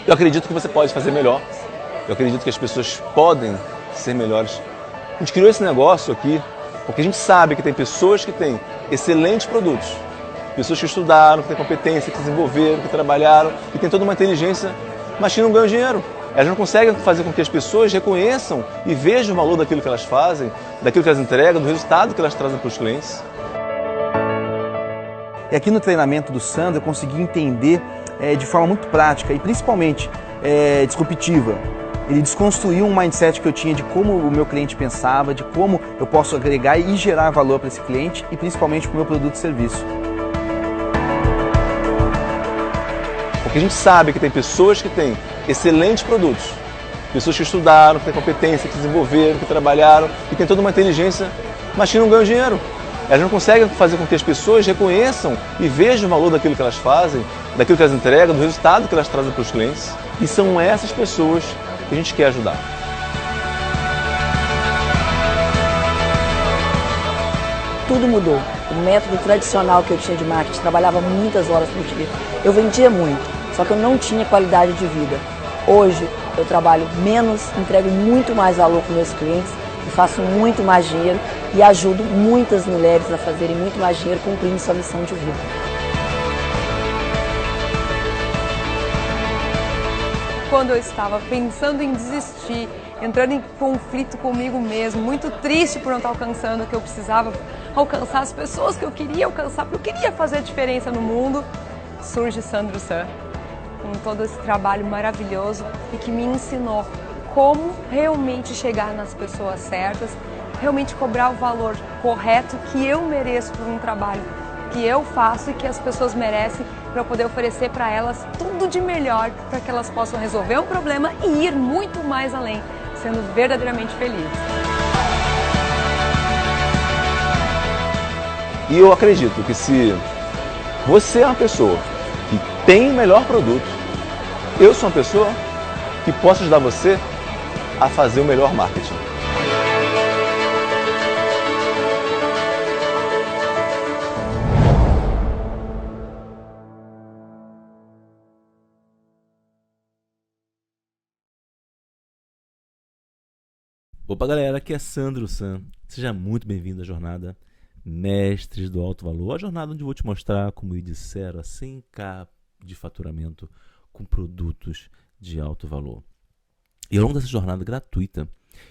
Eu acredito que você pode fazer melhor. Eu acredito que as pessoas podem ser melhores. A gente criou esse negócio aqui porque a gente sabe que tem pessoas que têm excelentes produtos, pessoas que estudaram, que têm competência, que desenvolveram, que trabalharam, que têm toda uma inteligência, mas que não ganham dinheiro. Elas não conseguem fazer com que as pessoas reconheçam e vejam o valor daquilo que elas fazem, daquilo que elas entregam, do resultado que elas trazem para os clientes. E aqui no treinamento do Sandro eu consegui entender de forma muito prática e principalmente disruptiva. Ele desconstruiu um mindset que eu tinha de como o meu cliente pensava, de como eu posso agregar e gerar valor para esse cliente e principalmente para o meu produto e serviço. Porque a gente sabe que tem pessoas que têm excelentes produtos, pessoas que estudaram, que têm competência, que desenvolveram, que trabalharam, que têm toda uma inteligência, mas que não ganham dinheiro. Elas não conseguem fazer com que as pessoas reconheçam e vejam o valor daquilo que elas fazem, daquilo que elas entregam, do resultado que elas trazem para os clientes. E são essas pessoas que a gente quer ajudar. Tudo mudou. O método tradicional que eu tinha de marketing, trabalhava muitas horas por dia. Eu vendia muito, só que eu não tinha qualidade de vida. Hoje eu trabalho menos, entrego muito mais valor para os meus clientes e faço muito mais dinheiro e ajudo muitas mulheres a fazerem muito mais dinheiro cumprindo sua missão de vida. Quando eu estava pensando em desistir, entrando em conflito comigo mesmo, muito triste por não estar alcançando o que eu precisava alcançar, as pessoas que eu queria alcançar, porque eu queria fazer a diferença no mundo, surge Sandro San, com todo esse trabalho maravilhoso e que me ensinou como realmente chegar nas pessoas certas, realmente cobrar o valor correto que eu mereço por um trabalho que eu faço e que as pessoas merecem, para eu poder oferecer para elas tudo de melhor para que elas possam resolver um problema e ir muito mais além, sendo verdadeiramente felizes. E eu acredito que se você é uma pessoa que tem o melhor produto, eu sou uma pessoa que posso ajudar você a fazer o melhor marketing. Opa galera, aqui é Sandro San. Seja muito bem-vindo à jornada Mestres do Alto Valor, a jornada onde eu vou te mostrar como ir de 0 a 100k de faturamento com produtos de alto valor. E ao longo dessa jornada gratuita,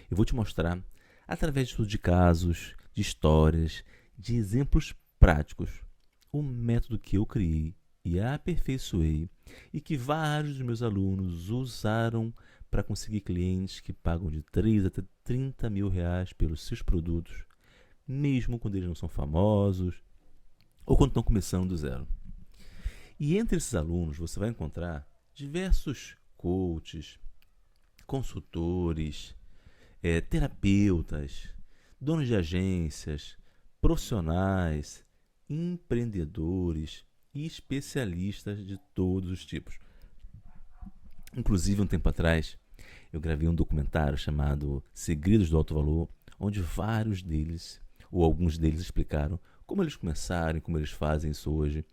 eu vou te mostrar, através de estudo de casos, de histórias, de exemplos práticos, o método que eu criei e aperfeiçoei e que vários dos meus alunos usaram para conseguir clientes que pagam de 3 até 30 mil reais pelos seus produtos, mesmo quando eles não são famosos ou quando estão começando do zero. E entre esses alunos você vai encontrar diversos coaches, consultores, terapeutas, donos de agências, profissionais, empreendedores e especialistas de todos os tipos. Inclusive, um tempo atrás, eu gravei um documentário chamado Segredos do Alto Valor, onde vários deles, ou alguns deles, explicaram como eles começaram, como eles fazem isso hoje.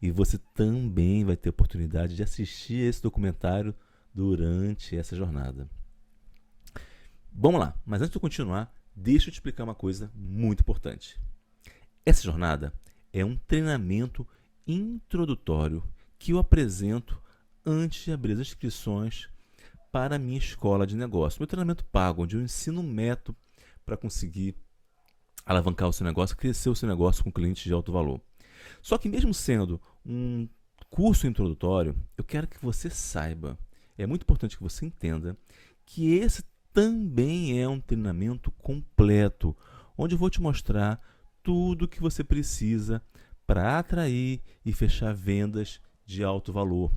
E você também vai ter a oportunidade de assistir esse documentário durante essa jornada. Vamos lá, mas antes de eu continuar, deixa eu te explicar uma coisa muito importante. Essa jornada é um treinamento introdutório que eu apresento antes de abrir as inscrições para a minha escola de negócio. Meu treinamento pago, onde eu ensino um método para conseguir alavancar o seu negócio, crescer o seu negócio com clientes de alto valor. Só que mesmo sendo um curso introdutório, eu quero que você saiba, é muito importante que você entenda, que esse também é um treinamento completo, onde eu vou te mostrar tudo o que você precisa para atrair e fechar vendas de alto valor.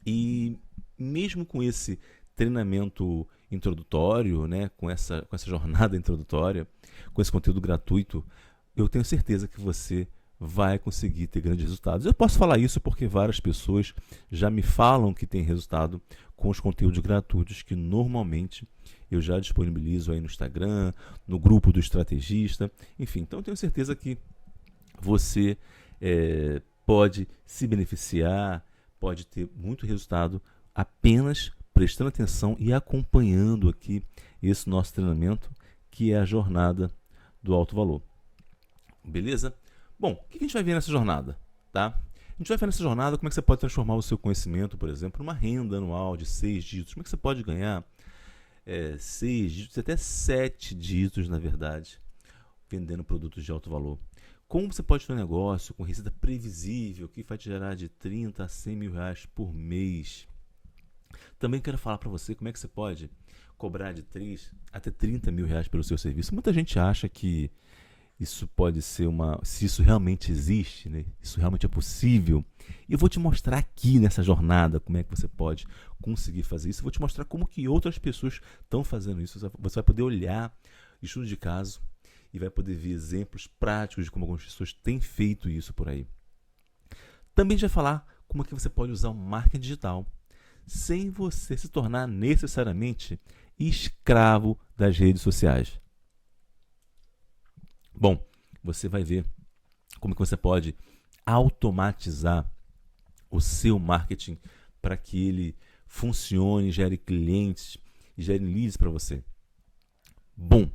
E mesmo com esse treinamento introdutório, né, com essa jornada introdutória, com esse conteúdo gratuito, eu tenho certeza que você vai conseguir ter grandes resultados. Eu posso falar isso porque várias pessoas já me falam que tem resultado com os conteúdos gratuitos que normalmente eu já disponibilizo aí no Instagram, no grupo do estrategista, enfim. Então eu tenho certeza que você pode se beneficiar, pode ter muito resultado apenas prestando atenção e acompanhando aqui esse nosso treinamento, que é a jornada do alto valor. Beleza? Bom, o que a gente vai ver nessa jornada? Tá? A gente vai ver nessa jornada como é que você pode transformar o seu conhecimento, por exemplo, numa renda anual de 6 dígitos. Como é que você pode ganhar 6 dígitos, até 7 dígitos, na verdade, vendendo produtos de alto valor. Como você pode ter um negócio com receita previsível que vai te gerar de 30 a 100 mil reais por mês. Também quero falar para você como é que você pode cobrar de 3 até 30 mil reais pelo seu serviço. Muita gente acha que isso pode ser se isso realmente existe, né? Isso realmente é possível. E eu vou te mostrar aqui nessa jornada como é que você pode conseguir fazer isso. Eu vou te mostrar como que outras pessoas estão fazendo isso. Você vai poder olhar estudo de caso e vai poder ver exemplos práticos de como algumas pessoas têm feito isso por aí. Também já falar como é que você pode usar o marketing digital sem você se tornar necessariamente escravo das redes sociais. Bom, você vai ver como que você pode automatizar o seu marketing para que ele funcione, gere clientes e gere leads para você. Bom,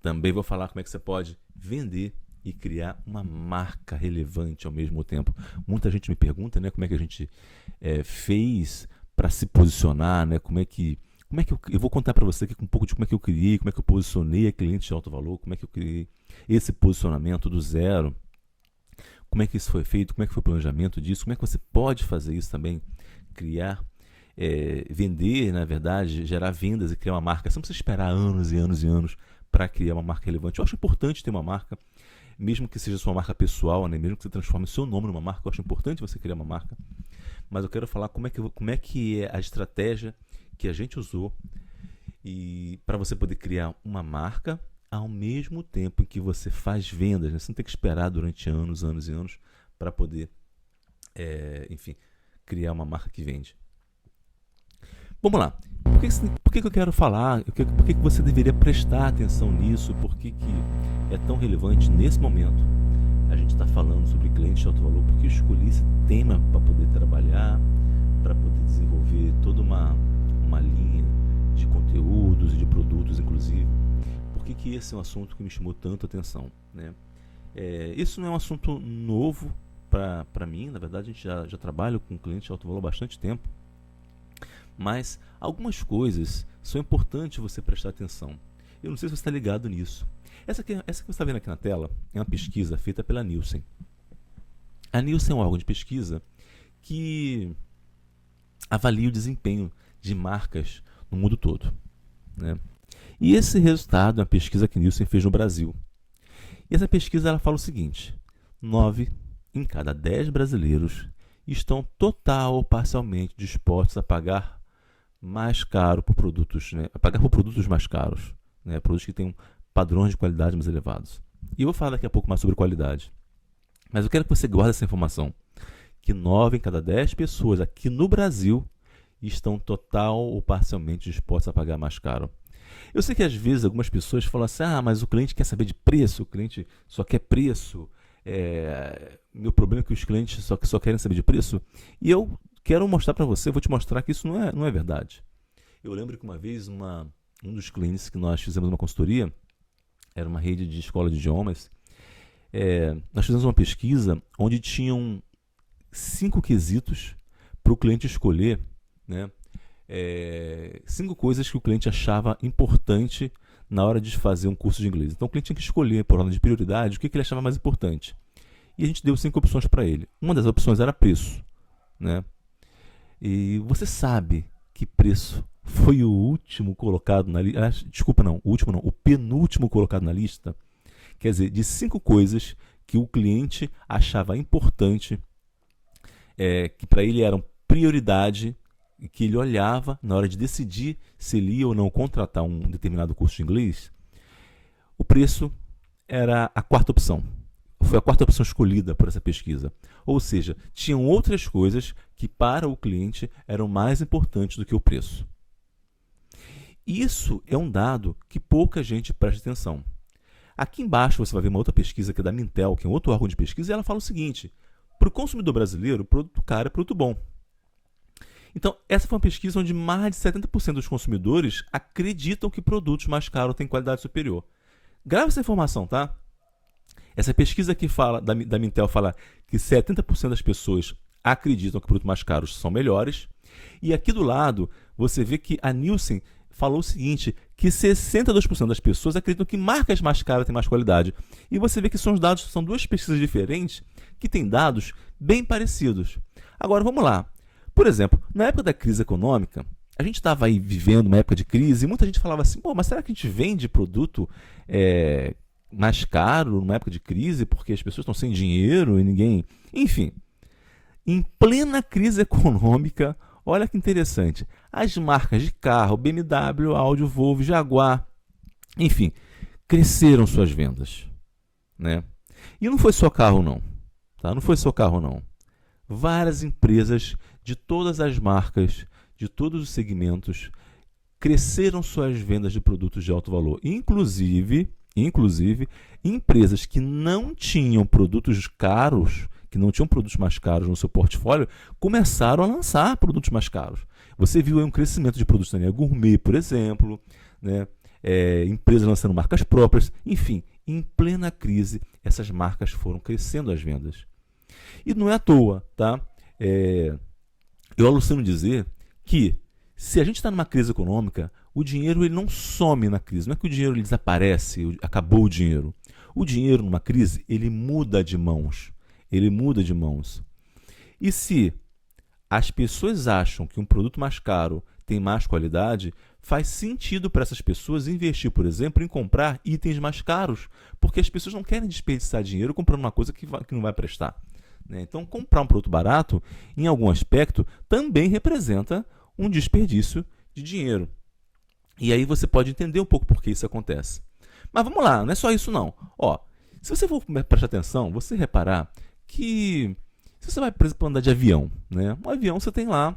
também vou falar como é que você pode vender e criar uma marca relevante ao mesmo tempo. Muita gente me pergunta, né, como é que a gente fez para se posicionar, né, como é que eu vou contar para você aqui um pouco de como é que eu criei, como é que eu posicionei a cliente de alto valor, como é que eu criei esse posicionamento do zero, como é que isso foi feito, como é que foi o planejamento disso, como é que você pode fazer isso também, criar, vender, na verdade, gerar vendas e criar uma marca. Você não precisa esperar anos e anos e anos para criar uma marca relevante. Eu acho importante ter uma marca, mesmo que seja sua marca pessoal, né? Mesmo que você transforme o seu nome numa marca, eu acho importante você criar uma marca. Mas eu quero falar como é que é a estratégia que a gente usou e para você poder criar uma marca ao mesmo tempo em que você faz vendas, né? Você não tem que esperar durante anos e anos para poder, enfim, criar uma marca que vende. Vamos lá. Por que eu quero falar? Por que você deveria prestar atenção nisso? Por que é tão relevante nesse momento? A gente está falando sobre cliente de alto valor porque eu escolhi esse tema para poder trabalhar, para poder desenvolver toda uma linha de conteúdos e de produtos, inclusive. Por que esse é um assunto que me chamou tanto a atenção, né? Isso não é um assunto novo para mim. Na verdade, a gente já trabalha com cliente de alto valor há bastante tempo. Mas algumas coisas são importantes você prestar atenção. Eu não sei se você está ligado nisso. Essa que você está vendo aqui na tela é uma pesquisa feita pela Nielsen. A Nielsen é um órgão de pesquisa que avalia o desempenho de marcas no mundo todo, né? E esse resultado é uma pesquisa que a Nielsen fez no Brasil. E essa pesquisa ela fala o seguinte: 9 em cada 10 brasileiros estão total ou parcialmente dispostos a pagar mais caro por produtos, né? A pagar por produtos mais caros, né? Produtos que têm padrões de qualidade mais elevados. E eu vou falar daqui a pouco mais sobre qualidade. Mas eu quero que você guarde essa informação, que 9 em cada 10 pessoas aqui no Brasil estão total ou parcialmente dispostos a pagar mais caro. Eu sei que às vezes algumas pessoas falam assim: mas o cliente quer saber de preço, o cliente só quer preço. Meu problema é que os clientes só querem saber de preço. E eu quero mostrar para você, vou te mostrar que isso não é verdade. Eu lembro que uma vez um dos clientes que nós fizemos uma consultoria, era uma rede de escola de idiomas, nós fizemos uma pesquisa onde tinham 5 quesitos para o cliente escolher, né? 5 coisas que o cliente achava importante na hora de fazer um curso de inglês. Então o cliente tinha que escolher, por ordem de prioridade, o que ele achava mais importante. E a gente deu 5 opções para ele. Uma das opções era preço, né? E você sabe que preço foi o último colocado na lista? Desculpa, não, o penúltimo colocado na lista. Quer dizer, de 5 coisas que o cliente achava importante, que para ele eram prioridade, e que ele olhava na hora de decidir se ele ia ou não contratar um determinado curso de inglês, o preço era a 4ª opção. Foi a 4ª opção escolhida por essa pesquisa. Ou seja, tinham outras coisas que para o cliente eram mais importantes do que o preço. Isso é um dado que pouca gente presta atenção. Aqui embaixo você vai ver uma outra pesquisa que é da Mintel, que é um outro órgão de pesquisa, e ela fala o seguinte: para o consumidor brasileiro, produto caro é produto bom. Então, essa foi uma pesquisa onde mais de 70% dos consumidores acreditam que produtos mais caros têm qualidade superior. Grava essa informação, tá? Essa pesquisa aqui fala, da Mintel fala que 70% das pessoas acreditam que produtos mais caros são melhores. E aqui do lado, você vê que a Nielsen falou o seguinte, que 62% das pessoas acreditam que marcas mais caras têm mais qualidade. E você vê que são duas pesquisas diferentes que têm dados bem parecidos. Agora, vamos lá. Por exemplo, na época da crise econômica, a gente estava aí vivendo uma época de crise e muita gente falava assim, mas será que a gente vende produto mais caro numa época de crise porque as pessoas estão sem dinheiro e ninguém... Enfim, em plena crise econômica, olha que interessante, as marcas de carro, BMW, Audi, Volvo, Jaguar, enfim, cresceram suas vendas, né? E não foi só carro não, tá? Não foi só carro não. Várias empresas de todas as marcas, de todos os segmentos, cresceram suas vendas de produtos de alto valor. Inclusive, empresas que não tinham produtos caros, que não tinham produtos mais caros no seu portfólio, começaram a lançar produtos mais caros. Você viu aí um crescimento de produtos da linha gourmet, por exemplo, né? Empresas lançando marcas próprias. Enfim, em plena crise, essas marcas foram crescendo as vendas. E não é à toa, tá? Eu alucino dizer que se a gente está numa crise econômica, o dinheiro ele não some na crise. Não é que o dinheiro ele desaparece, acabou o dinheiro. O dinheiro numa crise, ele muda de mãos. Ele muda de mãos. E se as pessoas acham que um produto mais caro tem mais qualidade, faz sentido para essas pessoas investir, por exemplo, em comprar itens mais caros, porque as pessoas não querem desperdiçar dinheiro comprando uma coisa que não vai prestar. Né? Então, comprar um produto barato, em algum aspecto, também representa um desperdício de dinheiro. E aí você pode entender um pouco por que isso acontece. Mas vamos lá, não é só isso não. Se você for prestar atenção, você reparar que se você vai, por exemplo, andar de avião, né? Um avião você tem lá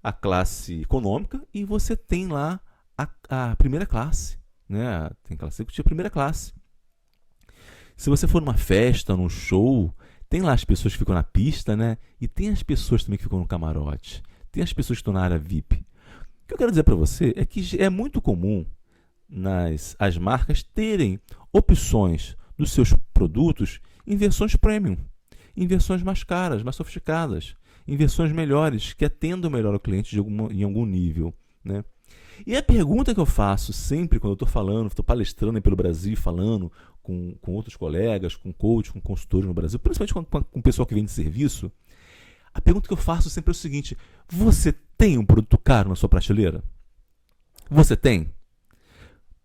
a classe econômica e você tem lá a primeira classe, né? Tem classe executiva, primeira classe. Se você for numa festa, num show, tem lá as pessoas que ficam na pista, né? E tem as pessoas também que ficam no camarote. Tem as pessoas que estão na área VIP. O que eu quero dizer para você é que é muito comum as marcas terem opções dos seus produtos em versões premium, em versões mais caras, mais sofisticadas, em versões melhores, que atendam melhor ao cliente em algum nível, né? E a pergunta que eu faço sempre quando eu estou falando, estou palestrando aí pelo Brasil, falando com outros colegas, com coach, com consultores no Brasil, principalmente com o pessoal que vende serviço, a pergunta que eu faço sempre é o seguinte: você tem um produto caro na sua prateleira? Você tem?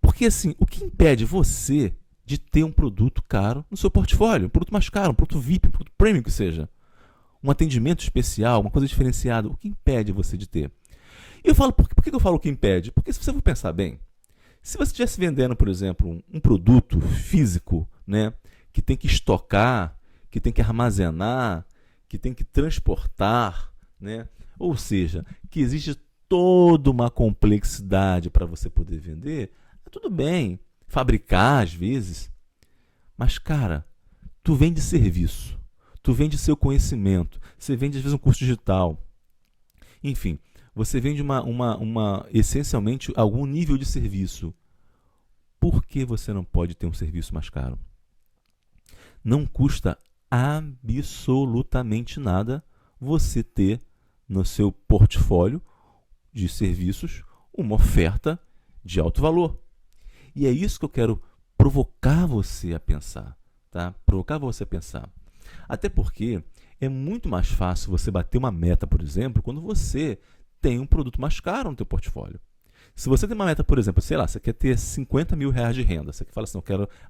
Porque assim, o que impede você de ter um produto caro no seu portfólio? Um produto mais caro, um produto VIP, um produto premium que seja. Um atendimento especial, uma coisa diferenciada. O que impede você de ter? E eu falo, por que eu falo o que impede? Porque se você for pensar bem, se você estivesse vendendo, por exemplo, um produto físico, né, que tem que estocar, que tem que armazenar, que tem que transportar, né, ou seja, que existe toda uma complexidade para você poder vender, tudo bem, fabricar às vezes, mas cara, tu vende serviço, tu vende seu conhecimento, você vende às vezes um curso digital, enfim, você vende essencialmente algum nível de serviço. Por que você não pode ter um serviço mais caro? Não custa absolutamente nada você ter no seu portfólio de serviços uma oferta de alto valor. E é isso que eu quero provocar você a pensar, tá? Provocar você a pensar. Até porque é muito mais fácil você bater uma meta, por exemplo, quando você tem um produto mais caro no teu portfólio. Se você tem uma meta, por exemplo, sei lá, você quer ter 50 mil reais de renda, você fala assim,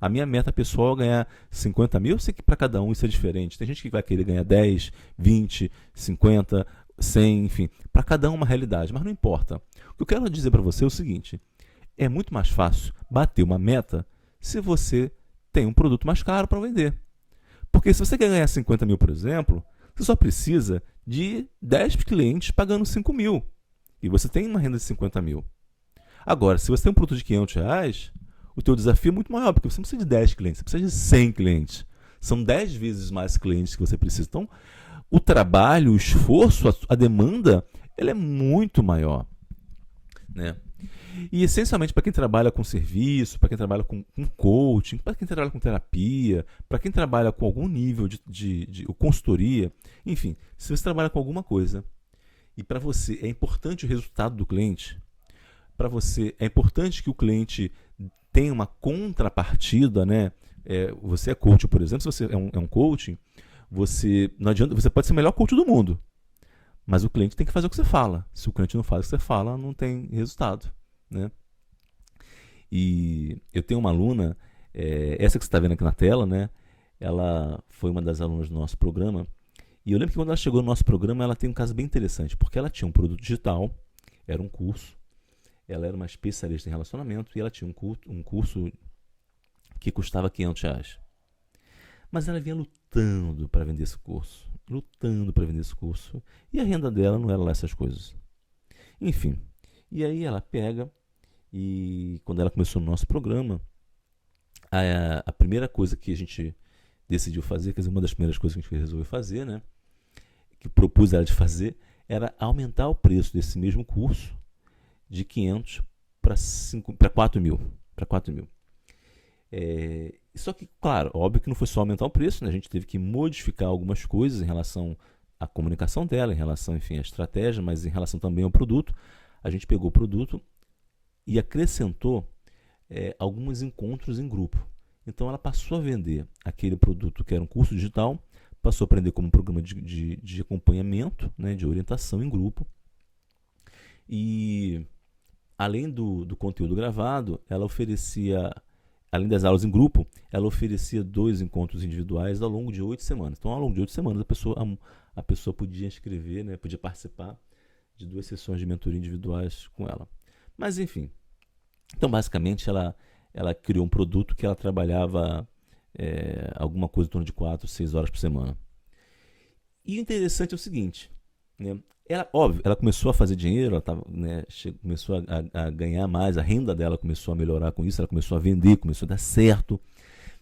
a minha meta pessoal é ganhar 50 mil, eu sei que para cada um isso é diferente. Tem gente que vai querer ganhar 10, 20, 50, 100, enfim, para cada um uma realidade, mas não importa. O que eu quero dizer para você é o seguinte: é muito mais fácil bater uma meta se você tem um produto mais caro para vender. Porque se você quer ganhar 50 mil, por exemplo, você só precisa de 10 clientes pagando 5 mil. E você tem uma renda de 50 mil. Agora, se você tem um produto de 500 reais, o teu desafio é muito maior, porque você não precisa de 10 clientes, você precisa de 100 clientes. São 10 vezes mais clientes que você precisa. Então, o trabalho, o esforço, a demanda ela é muito maior, né? E essencialmente para quem trabalha com serviço, para quem trabalha com coaching, para quem trabalha com terapia, para quem trabalha com algum nível de consultoria, enfim, se você trabalha com alguma coisa e para você é importante o resultado do cliente, para você é importante que o cliente tenha uma contrapartida, né? Você é coach, por exemplo, se você é um coaching, não adianta, você pode ser o melhor coach do mundo, mas o cliente tem que fazer o que você fala. Se o cliente não faz o que você fala, não tem resultado, né? E eu tenho uma aluna, essa que você está vendo aqui na tela, né? Ela foi uma das alunas do nosso programa. E eu lembro que quando ela chegou no nosso programa, ela tem um caso bem interessante, porque ela tinha um produto digital, era um curso, ela era uma especialista em relacionamento e ela tinha um curso que custava R$500. Mas ela vinha lutando para vender esse curso, e a renda dela não era lá essas coisas. Enfim, e aí ela pega e quando ela começou no nosso programa, a primeira coisa que a gente decidiu fazer, quer dizer, uma das primeiras coisas que a gente resolveu fazer, né, que propus ela de fazer, era aumentar o preço desse mesmo curso de 500 para 4 mil. Só que, claro, óbvio que não foi só aumentar o preço, né? A gente teve que modificar algumas coisas em relação à comunicação dela, em relação, enfim, à estratégia, mas em relação também ao produto. A gente pegou o produto e acrescentou alguns encontros em grupo. Então ela passou a vender aquele produto que era um curso digital, passou a aprender como um programa de acompanhamento, né, de orientação em grupo. E além do conteúdo gravado, ela oferecia, além das aulas em grupo, ela oferecia 2 encontros individuais ao longo de 8 semanas. Então, ao longo de 8 semanas, a pessoa podia inscrever, né, podia participar de 2 sessões de mentoria individuais com ela. Mas, enfim, então, basicamente, ela criou um produto que ela trabalhava alguma coisa em torno de 4, 6 horas por semana. E o interessante é o seguinte, né? Ela começou a fazer dinheiro, começou a ganhar mais, a renda dela começou a melhorar com isso, ela começou a vender, começou a dar certo.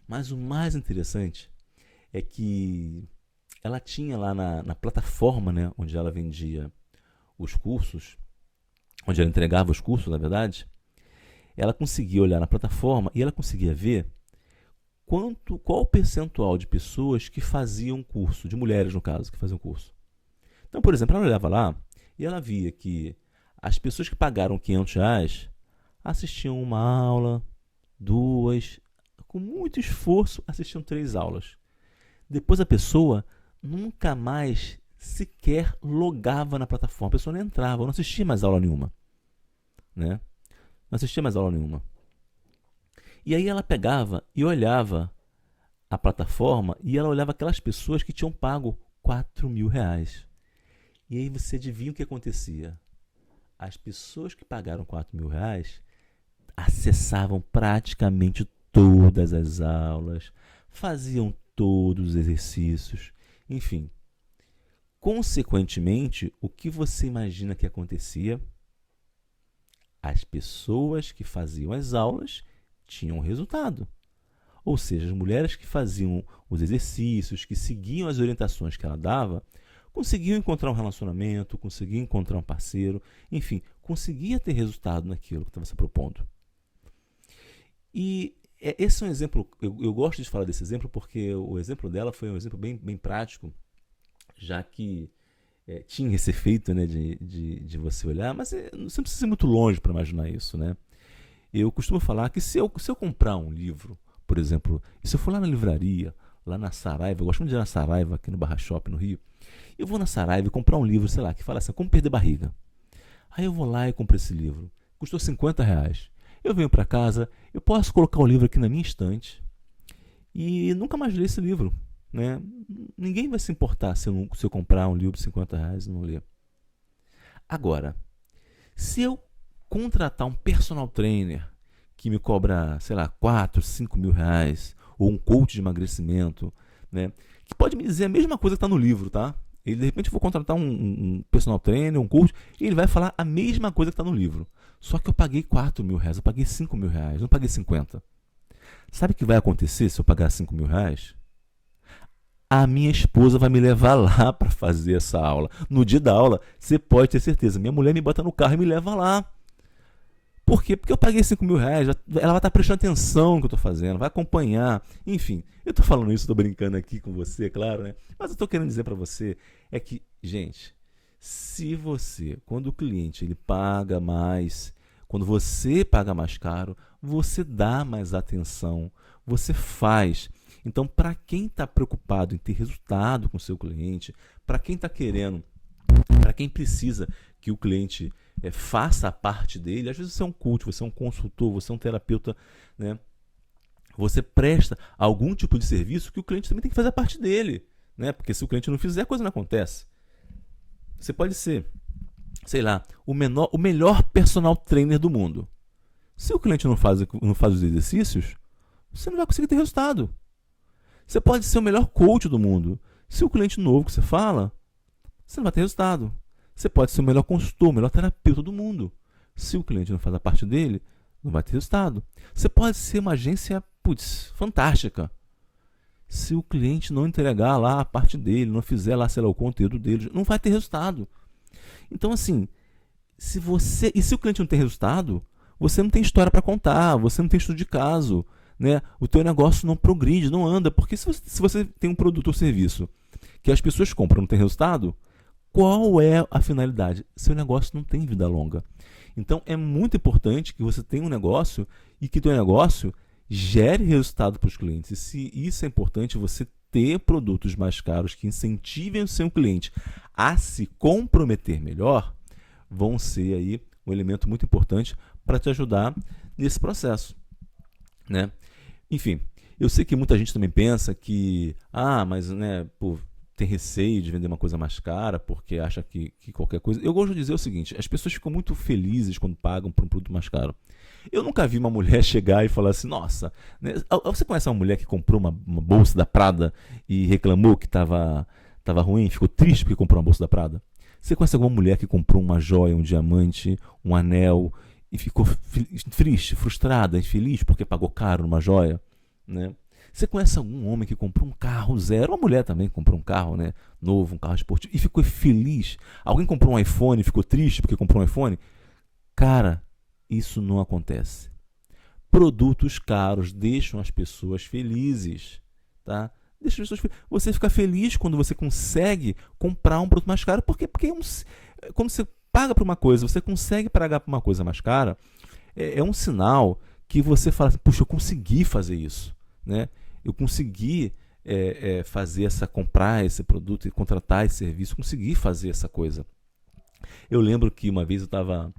Mas o mais interessante é que ela tinha lá na plataforma, né, onde ela vendia os cursos, onde ela entregava os cursos, na verdade, ela conseguia olhar na plataforma e ela conseguia ver qual o percentual de pessoas que faziam curso, de mulheres no caso, que faziam curso. Então, por exemplo, ela olhava lá e ela via que as pessoas que pagaram R$500 assistiam uma aula, 2, com muito esforço assistiam 3 aulas. Depois a pessoa nunca mais sequer logava na plataforma, a pessoa não entrava, não assistia mais aula nenhuma, né? Não assistia mais aula nenhuma. E aí ela pegava e olhava a plataforma e ela olhava aquelas pessoas que tinham pago R$4.000. E aí você adivinha o que acontecia? As pessoas que pagaram R$4.000 acessavam praticamente todas as aulas, faziam todos os exercícios, enfim. Consequentemente, o que você imagina que acontecia? As pessoas que faziam as aulas tinham resultado. Ou seja, as mulheres que faziam os exercícios, que seguiam as orientações que ela dava, conseguiam encontrar um relacionamento, conseguiam encontrar um parceiro, enfim, conseguia ter resultado naquilo que estava se propondo. E esse é um exemplo, eu gosto de falar desse exemplo porque o exemplo dela foi um exemplo bem prático, já que tinha esse efeito, né, de você olhar, mas você não precisa ir muito longe para imaginar isso, né? Eu costumo falar que se eu comprar um livro, por exemplo, e se eu for lá na livraria, lá na Saraiva, eu gosto muito de ir na Saraiva, aqui no Barra Shopping, no Rio, eu vou na Saraiva e comprar um livro, sei lá, que fala assim, como perder barriga. Aí eu vou lá e compro esse livro, custou R$50. Eu venho para casa, eu posso colocar o livro aqui na minha estante e nunca mais ler esse livro, né? Ninguém vai se importar se eu comprar um livro de R$50 e não ler. Agora, se eu contratar um personal trainer que me cobra, sei lá, 4, 5 mil reais, ou um coach de emagrecimento, né, que pode me dizer a mesma coisa que está no livro, tá? Ele, de repente, eu vou contratar um personal trainer, um coach, e ele vai falar a mesma coisa que está no livro. Só que eu paguei 4 mil reais, eu paguei 5 mil reais, não paguei 50. Sabe o que vai acontecer se eu pagar 5 mil reais? a minha esposa vai me levar lá para fazer essa aula. No dia da aula, você pode ter certeza, minha mulher me bota no carro e me leva lá. Por quê? Porque eu paguei 5 mil reais, ela vai estar prestando atenção no que eu estou fazendo, vai acompanhar. Enfim, eu estou falando isso, estou brincando aqui com você, claro, né? Mas eu estou querendo dizer para você é que, gente, se você, quando o cliente ele paga mais, quando você paga mais caro, você dá mais atenção, você faz. Então, para quem está preocupado em ter resultado com o seu cliente, para quem está querendo, para quem precisa que o cliente faça a parte dele, às vezes você é um coach, você é um consultor, você é um terapeuta, né? Você presta algum tipo de serviço que o cliente também tem que fazer a parte dele, né? Porque se o cliente não fizer, a coisa não acontece. Você pode ser, sei lá, o melhor personal trainer do mundo. Se o cliente não faz os exercícios, você não vai conseguir ter resultado. Você pode ser o melhor coach do mundo. Se o cliente novo que você fala, você não vai ter resultado. Você pode ser o melhor consultor, o melhor terapeuta do mundo. Se o cliente não faz a parte dele, não vai ter resultado. Você pode ser uma agência, fantástica. Se o cliente não entregar lá a parte dele, não fizer lá, sei lá, o conteúdo dele, não vai ter resultado. Então, assim, se o cliente não tem resultado, você não tem história para contar, você não tem estudo de caso, né? O teu negócio não progride, não anda. Porque se você tem um produto ou serviço que as pessoas compram e não tem resultado, qual é a finalidade? Seu negócio não tem vida longa. Então, é muito importante que você tenha um negócio e que teu negócio gere resultado para os clientes. E se isso é importante, você ter produtos mais caros que incentivem o seu cliente a se comprometer melhor, vão ser aí um elemento muito importante para te ajudar nesse processo, né? Enfim, eu sei que muita gente também pensa que, mas, né, tem receio de vender uma coisa mais cara porque acha que qualquer coisa... Eu gosto de dizer o seguinte, as pessoas ficam muito felizes quando pagam por um produto mais caro. Eu nunca vi uma mulher chegar e falar assim, nossa, né? Você conhece uma mulher que comprou uma bolsa da Prada e reclamou que estava ruim, ficou triste porque comprou uma bolsa da Prada? Você conhece alguma mulher que comprou uma joia, um diamante, um anel e ficou triste, frustrada, infeliz porque pagou caro numa joia, né? Você conhece algum homem que comprou um carro zero? Uma mulher também comprou um carro, né, novo, um carro esportivo, e ficou feliz? Alguém comprou um iPhone e ficou triste porque comprou um iPhone? Cara, isso não acontece. Produtos caros deixam as pessoas felizes, tá? Deixa as pessoas felizes. Você fica feliz quando você consegue comprar um produto mais caro, porque quando você paga por uma coisa, você consegue pagar por uma coisa mais cara, é um sinal que você fala, puxa, eu consegui fazer isso, né? Eu consegui comprar esse produto e contratar esse serviço, consegui fazer essa coisa. Eu lembro que uma vez eu estava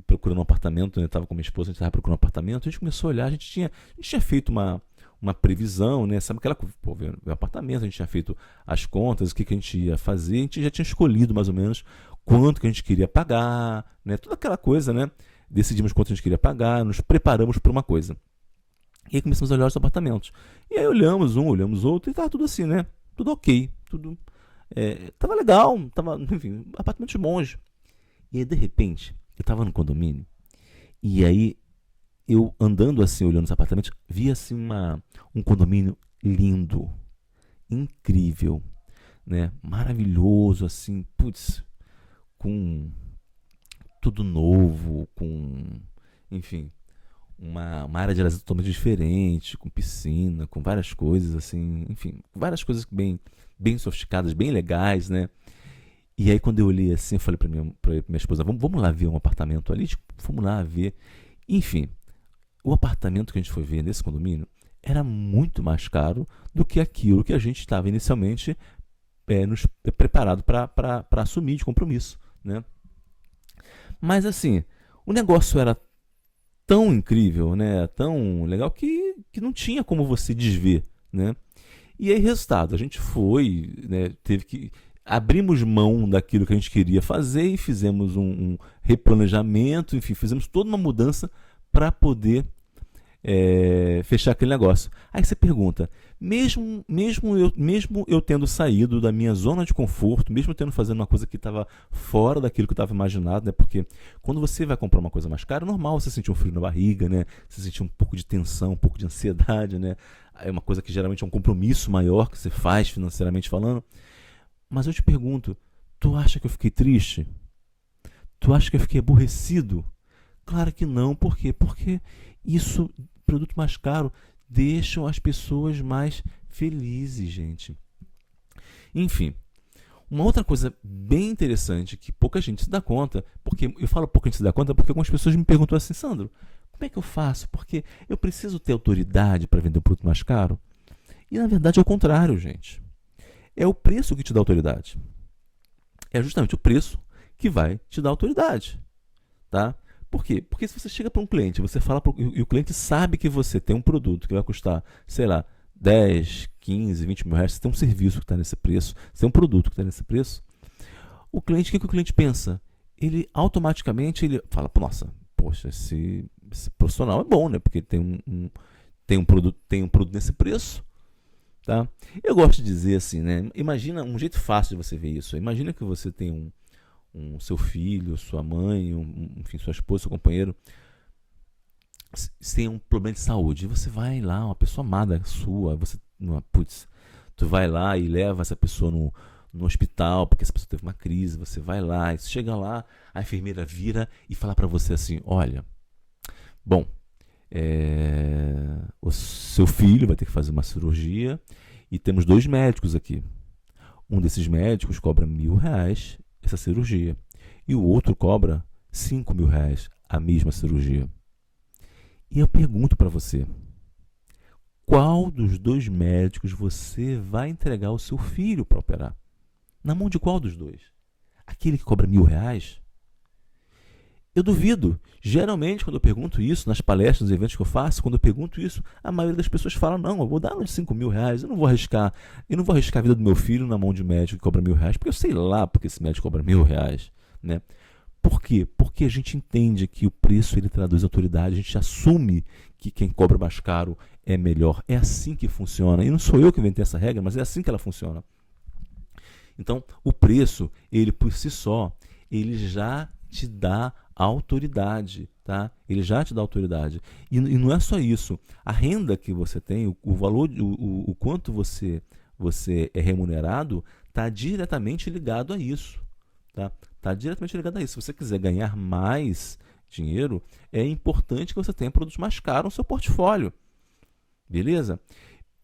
procurando um apartamento, eu estava com minha esposa, a gente estava procurando um apartamento, a gente começou a olhar, a gente tinha feito uma previsão, né? Sabe aquela coisa, ver o apartamento, a gente tinha feito as contas, o que a gente ia fazer, a gente já tinha escolhido mais ou menos quanto que a gente queria pagar, né? Toda aquela coisa, né? Decidimos quanto a gente queria pagar, nos preparamos para uma coisa. E aí começamos a olhar os apartamentos. E aí olhamos um, olhamos outro, e estava tudo assim, né? Tudo ok, tudo... Tava legal, enfim, apartamentos bons. E aí, de repente, eu estava no condomínio, e aí eu andando assim, olhando os apartamentos, vi assim um condomínio lindo, incrível, né? Maravilhoso, assim, com tudo novo, enfim, uma área de lazer totalmente diferente, com piscina, com várias coisas assim, enfim, várias coisas bem sofisticadas, bem legais, né? E aí quando eu olhei assim, eu falei pra minha esposa, vamos lá ver um apartamento ali, vamos lá ver. Enfim, o apartamento que a gente foi ver nesse condomínio era muito mais caro do que aquilo que a gente estava inicialmente nos preparado para assumir de compromisso, né? Mas assim, o negócio era tão incrível, né? Tão legal que não tinha como você desver, né? E aí, resultado, a gente foi, né? Abrimos mão daquilo que a gente queria fazer e fizemos um replanejamento, enfim, fizemos toda uma mudança para poder fechar aquele negócio. Aí você pergunta, mesmo eu tendo saído da minha zona de conforto, mesmo tendo fazendo uma coisa que estava fora daquilo que eu estava imaginado, né? Porque quando você vai comprar uma coisa mais cara, é normal você sentir um frio na barriga, né? Você sentir um pouco de tensão, um pouco de ansiedade, né? É uma coisa que geralmente é um compromisso maior que você faz financeiramente falando. Mas eu te pergunto, tu acha que eu fiquei triste? Tu acha que eu fiquei aborrecido? Claro que não. Por quê? Porque isso, produto mais caro, deixam as pessoas mais felizes, gente. Enfim, uma outra coisa bem interessante que pouca gente se dá conta, porque eu falo pouca gente se dá conta porque algumas pessoas me perguntam assim, Sandro, como é que eu faço? Porque eu preciso ter autoridade para vender um produto mais caro? E na verdade é o contrário, gente. É o preço que te dá autoridade. É justamente o preço que vai te dar autoridade, tá? Por quê? Porque se você chega para um cliente, você fala e o cliente sabe que você tem um produto que vai custar, sei lá, 10, 15, 20 mil reais, você tem um serviço que está nesse preço, você tem um produto que está nesse preço, o cliente, o que o cliente pensa? Ele automaticamente fala, nossa, poxa, esse profissional é bom, né? Porque tem um produto nesse preço. Tá? Eu gosto de dizer assim, né? Imagina um jeito fácil de você ver isso. Imagina que você tem seu filho, sua mãe, enfim, sua esposa, seu companheiro, tem um problema de saúde. E você vai lá, uma pessoa amada sua, tu vai lá e leva essa pessoa no hospital, porque essa pessoa teve uma crise. Você vai lá, e chega lá, a enfermeira vira e fala para você assim: olha, bom, o seu filho vai ter que fazer uma cirurgia e temos 2 médicos aqui. Um desses médicos cobra R$1.000 essa cirurgia e o outro cobra R$5.000 a mesma cirurgia. E eu pergunto para você, qual dos 2 médicos você vai entregar o seu filho para operar? Na mão de qual dos 2? Aquele que cobra R$1.000? Eu duvido. Geralmente, quando eu pergunto isso, nas palestras, nos eventos que eu faço, quando eu pergunto isso, a maioria das pessoas fala, não, eu vou dar uns R$5.000, eu não vou arriscar a vida do meu filho na mão de um médico que cobra R$1.000, porque eu sei lá porque esse médico cobra R$1.000, né? Por quê? Porque a gente entende que o preço ele traduz autoridade, a gente assume que quem cobra mais caro é melhor. É assim que funciona. E não sou eu que inventei essa regra, mas é assim que ela funciona. Então, o preço, ele por si só, ele já te dá autoridade, tá? Ele já te dá autoridade. E não é só isso. A renda que você tem, o valor, o quanto você é remunerado, está diretamente ligado a isso, tá? Está diretamente ligado a isso. Se você quiser ganhar mais dinheiro, é importante que você tenha produtos mais caros no seu portfólio. Beleza?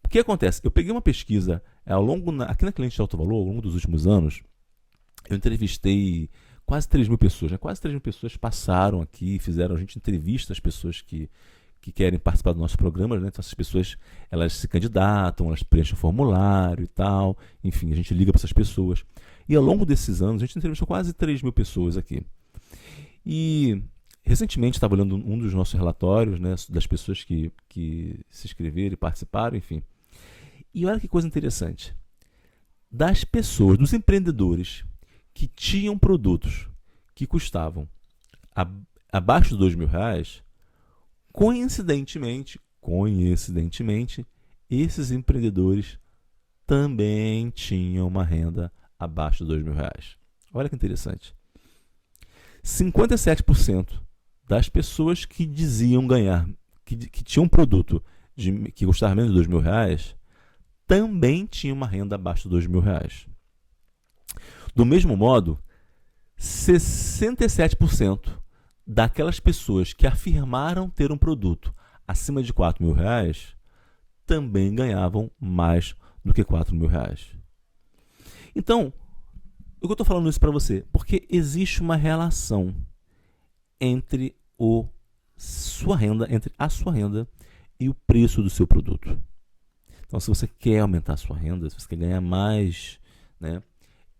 O que acontece? Eu peguei uma pesquisa aqui na Cliente de Alto Valor, ao longo dos últimos anos, eu entrevistei quase 3.000 pessoas, né? Quase 3.000 pessoas passaram aqui, fizeram, a gente entrevista as pessoas que querem participar do nosso programa, né? Então essas pessoas, elas se candidatam, elas preenchem o formulário e tal, enfim, a gente liga para essas pessoas. E ao longo desses anos, a gente entrevistou quase 3.000 pessoas aqui. E recentemente estava olhando um dos nossos relatórios, né, das pessoas que se inscreveram e participaram, enfim. E olha que coisa interessante. Das pessoas, dos empreendedores que tinham produtos que custavam abaixo de R$2.000, coincidentemente, esses empreendedores também tinham uma renda abaixo de R$2.000. Olha que interessante. 57% das pessoas que diziam ganhar, que tinham um produto que custava menos de R$2.000, também tinham uma renda abaixo de R$2.000. Do mesmo modo, 67% daquelas pessoas que afirmaram ter um produto acima de R$4.000 também ganhavam mais do que R$4.000. Então, eu estou falando isso para você porque existe uma relação entre a sua renda e o preço do seu produto. Então, se você quer aumentar a sua renda, se você quer ganhar mais, né,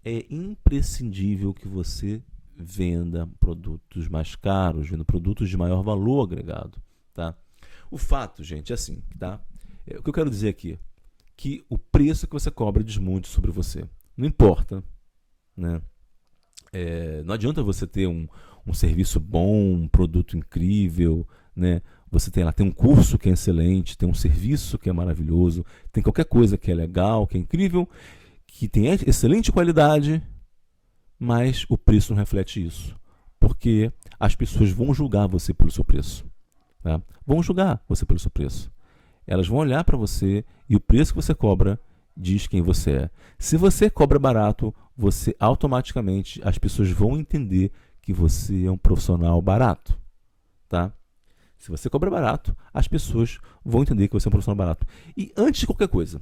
é imprescindível que você venda produtos mais caros, venda produtos de maior valor agregado, tá? O fato, gente, é assim, tá? O que eu quero dizer aqui, que o preço que você cobra diz muito sobre você. Não importa, né? Não adianta você ter um serviço bom, um produto incrível, né? Você tem lá, tem um curso que é excelente, tem um serviço que é maravilhoso, tem qualquer coisa que é legal, que é incrível, que tem excelente qualidade, mas o preço não reflete isso. Porque as pessoas vão julgar você pelo seu preço. Tá? Vão julgar você pelo seu preço. Elas vão olhar para você e o preço que você cobra diz quem você é. Se você cobra barato, você automaticamente, as pessoas vão entender que você é um profissional barato. Tá? Se você cobra barato, as pessoas vão entender que você é um profissional barato. E antes de qualquer coisa,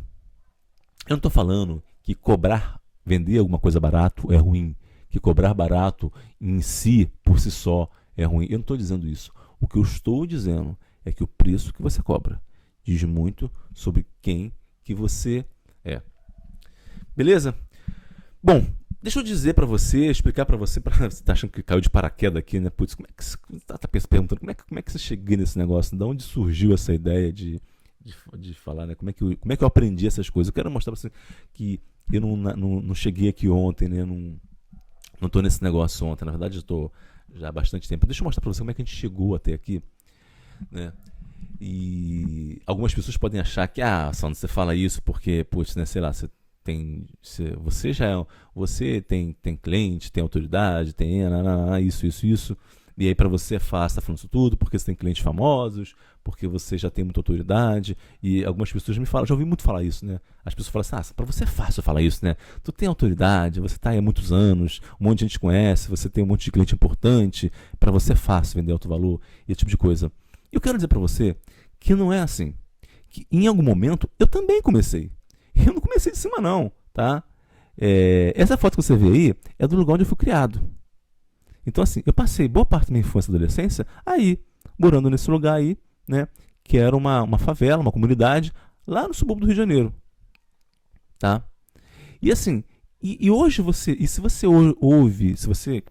eu não estou falando que cobrar, vender alguma coisa barato é ruim, que cobrar barato em si, por si só, é ruim. Eu não estou dizendo isso. O que eu estou dizendo é que o preço que você cobra diz muito sobre quem que você é. Beleza? Bom, deixa eu dizer para você, explicar para você, você tá achando que caiu de paraquedas aqui, né? Putz, como é que você tá perguntando, como é que você chegou nesse negócio? De onde surgiu essa ideia de falar, né? Como é que eu aprendi essas coisas? Eu quero mostrar para você que eu não cheguei aqui ontem, né? Não tô nesse negócio ontem, na verdade eu tô já há bastante tempo. Deixa eu mostrar para você como é que a gente chegou até aqui, né? E algumas pessoas podem achar que, Sandro, você fala isso porque, putz, né, sei lá, você tem cliente, tem autoridade, tem isso. E aí para você é fácil estar falando isso tudo, porque você tem clientes famosos, porque você já tem muita autoridade. E algumas pessoas me falam, já ouvi muito falar isso, né? As pessoas falam assim, para você é fácil falar isso, né? Tu tem autoridade, você está aí há muitos anos, um monte de gente conhece, você tem um monte de cliente importante, para você é fácil vender alto valor, e esse tipo de coisa. E eu quero dizer para você que não é assim. Que em algum momento eu também comecei. Eu não comecei de cima não, tá? Essa foto que você vê aí é do lugar onde eu fui criado. Então assim, eu passei boa parte da minha infância e adolescência aí, morando nesse lugar aí, né? Que era uma favela, uma comunidade, lá no subúrbio do Rio de Janeiro. Tá? E assim, e hoje se você ouve,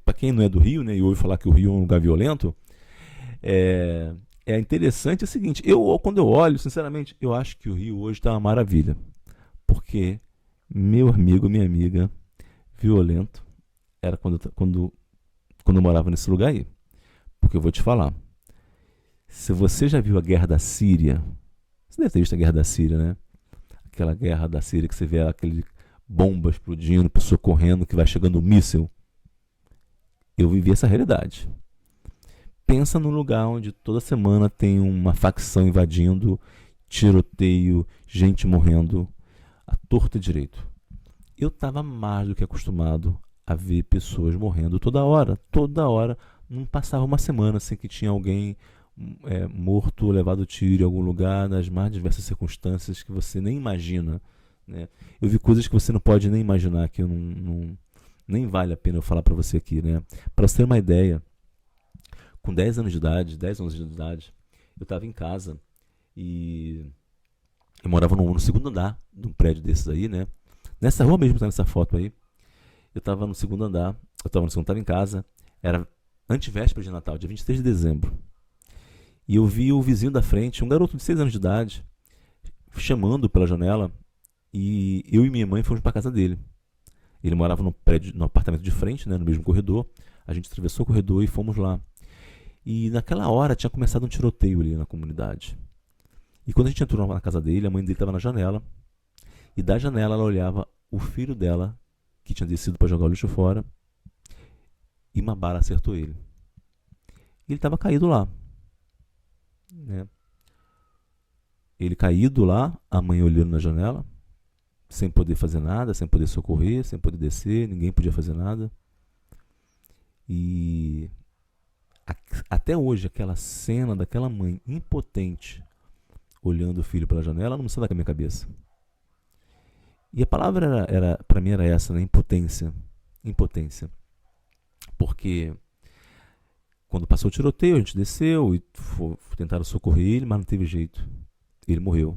para quem não é do Rio, né, e ouve falar que o Rio é um lugar violento, é interessante o seguinte, quando eu olho, sinceramente, eu acho que o Rio hoje está uma maravilha. Porque, meu amigo, minha amiga, violento era quando eu morava nesse lugar aí. Porque eu vou te falar, se você já viu a guerra da Síria, você deve ter visto a guerra da Síria, né? Aquela guerra da Síria que você vê aquele bomba explodindo, pessoa correndo, que vai chegando um míssil. Eu vivi essa realidade. Pensa num lugar onde toda semana tem uma facção invadindo, tiroteio, gente morrendo, à torta e direito. Eu estava mais do que acostumado a ver pessoas morrendo toda hora. Não passava uma semana sem que tinha alguém morto, levado tiro em algum lugar, nas mais diversas circunstâncias que você nem imagina, né? Eu vi coisas que você não pode nem imaginar, que nem vale a pena eu falar para você aqui, né? Para você ter uma ideia, com 10 anos de idade, eu estava em casa e eu morava no segundo andar de um prédio desses aí, né? Nessa rua mesmo, tá nessa foto aí. Eu estava no segundo andar, estava em casa, era antevéspera de Natal, dia 23 de dezembro. E eu vi o vizinho da frente, um garoto de 6 anos de idade, chamando pela janela, e eu e minha mãe fomos para a casa dele. Ele morava no apartamento de frente, né, no mesmo corredor. A gente atravessou o corredor e fomos lá. E naquela hora tinha começado um tiroteio ali na comunidade. E quando a gente entrou na casa dele, a mãe dele estava na janela. E da janela ela olhava o filho dela, que tinha descido para jogar o lixo fora, e uma bala acertou ele. E ele estava caído lá, né? Ele caído lá, a mãe olhando na janela, sem poder fazer nada, sem poder socorrer, sem poder descer, ninguém podia fazer nada. E até hoje, aquela cena daquela mãe impotente olhando o filho pela janela não sai da minha cabeça. E a palavra para mim era essa, né? Impotência. Porque quando passou o tiroteio, a gente desceu e tentaram socorrer ele, mas não teve jeito. Ele morreu.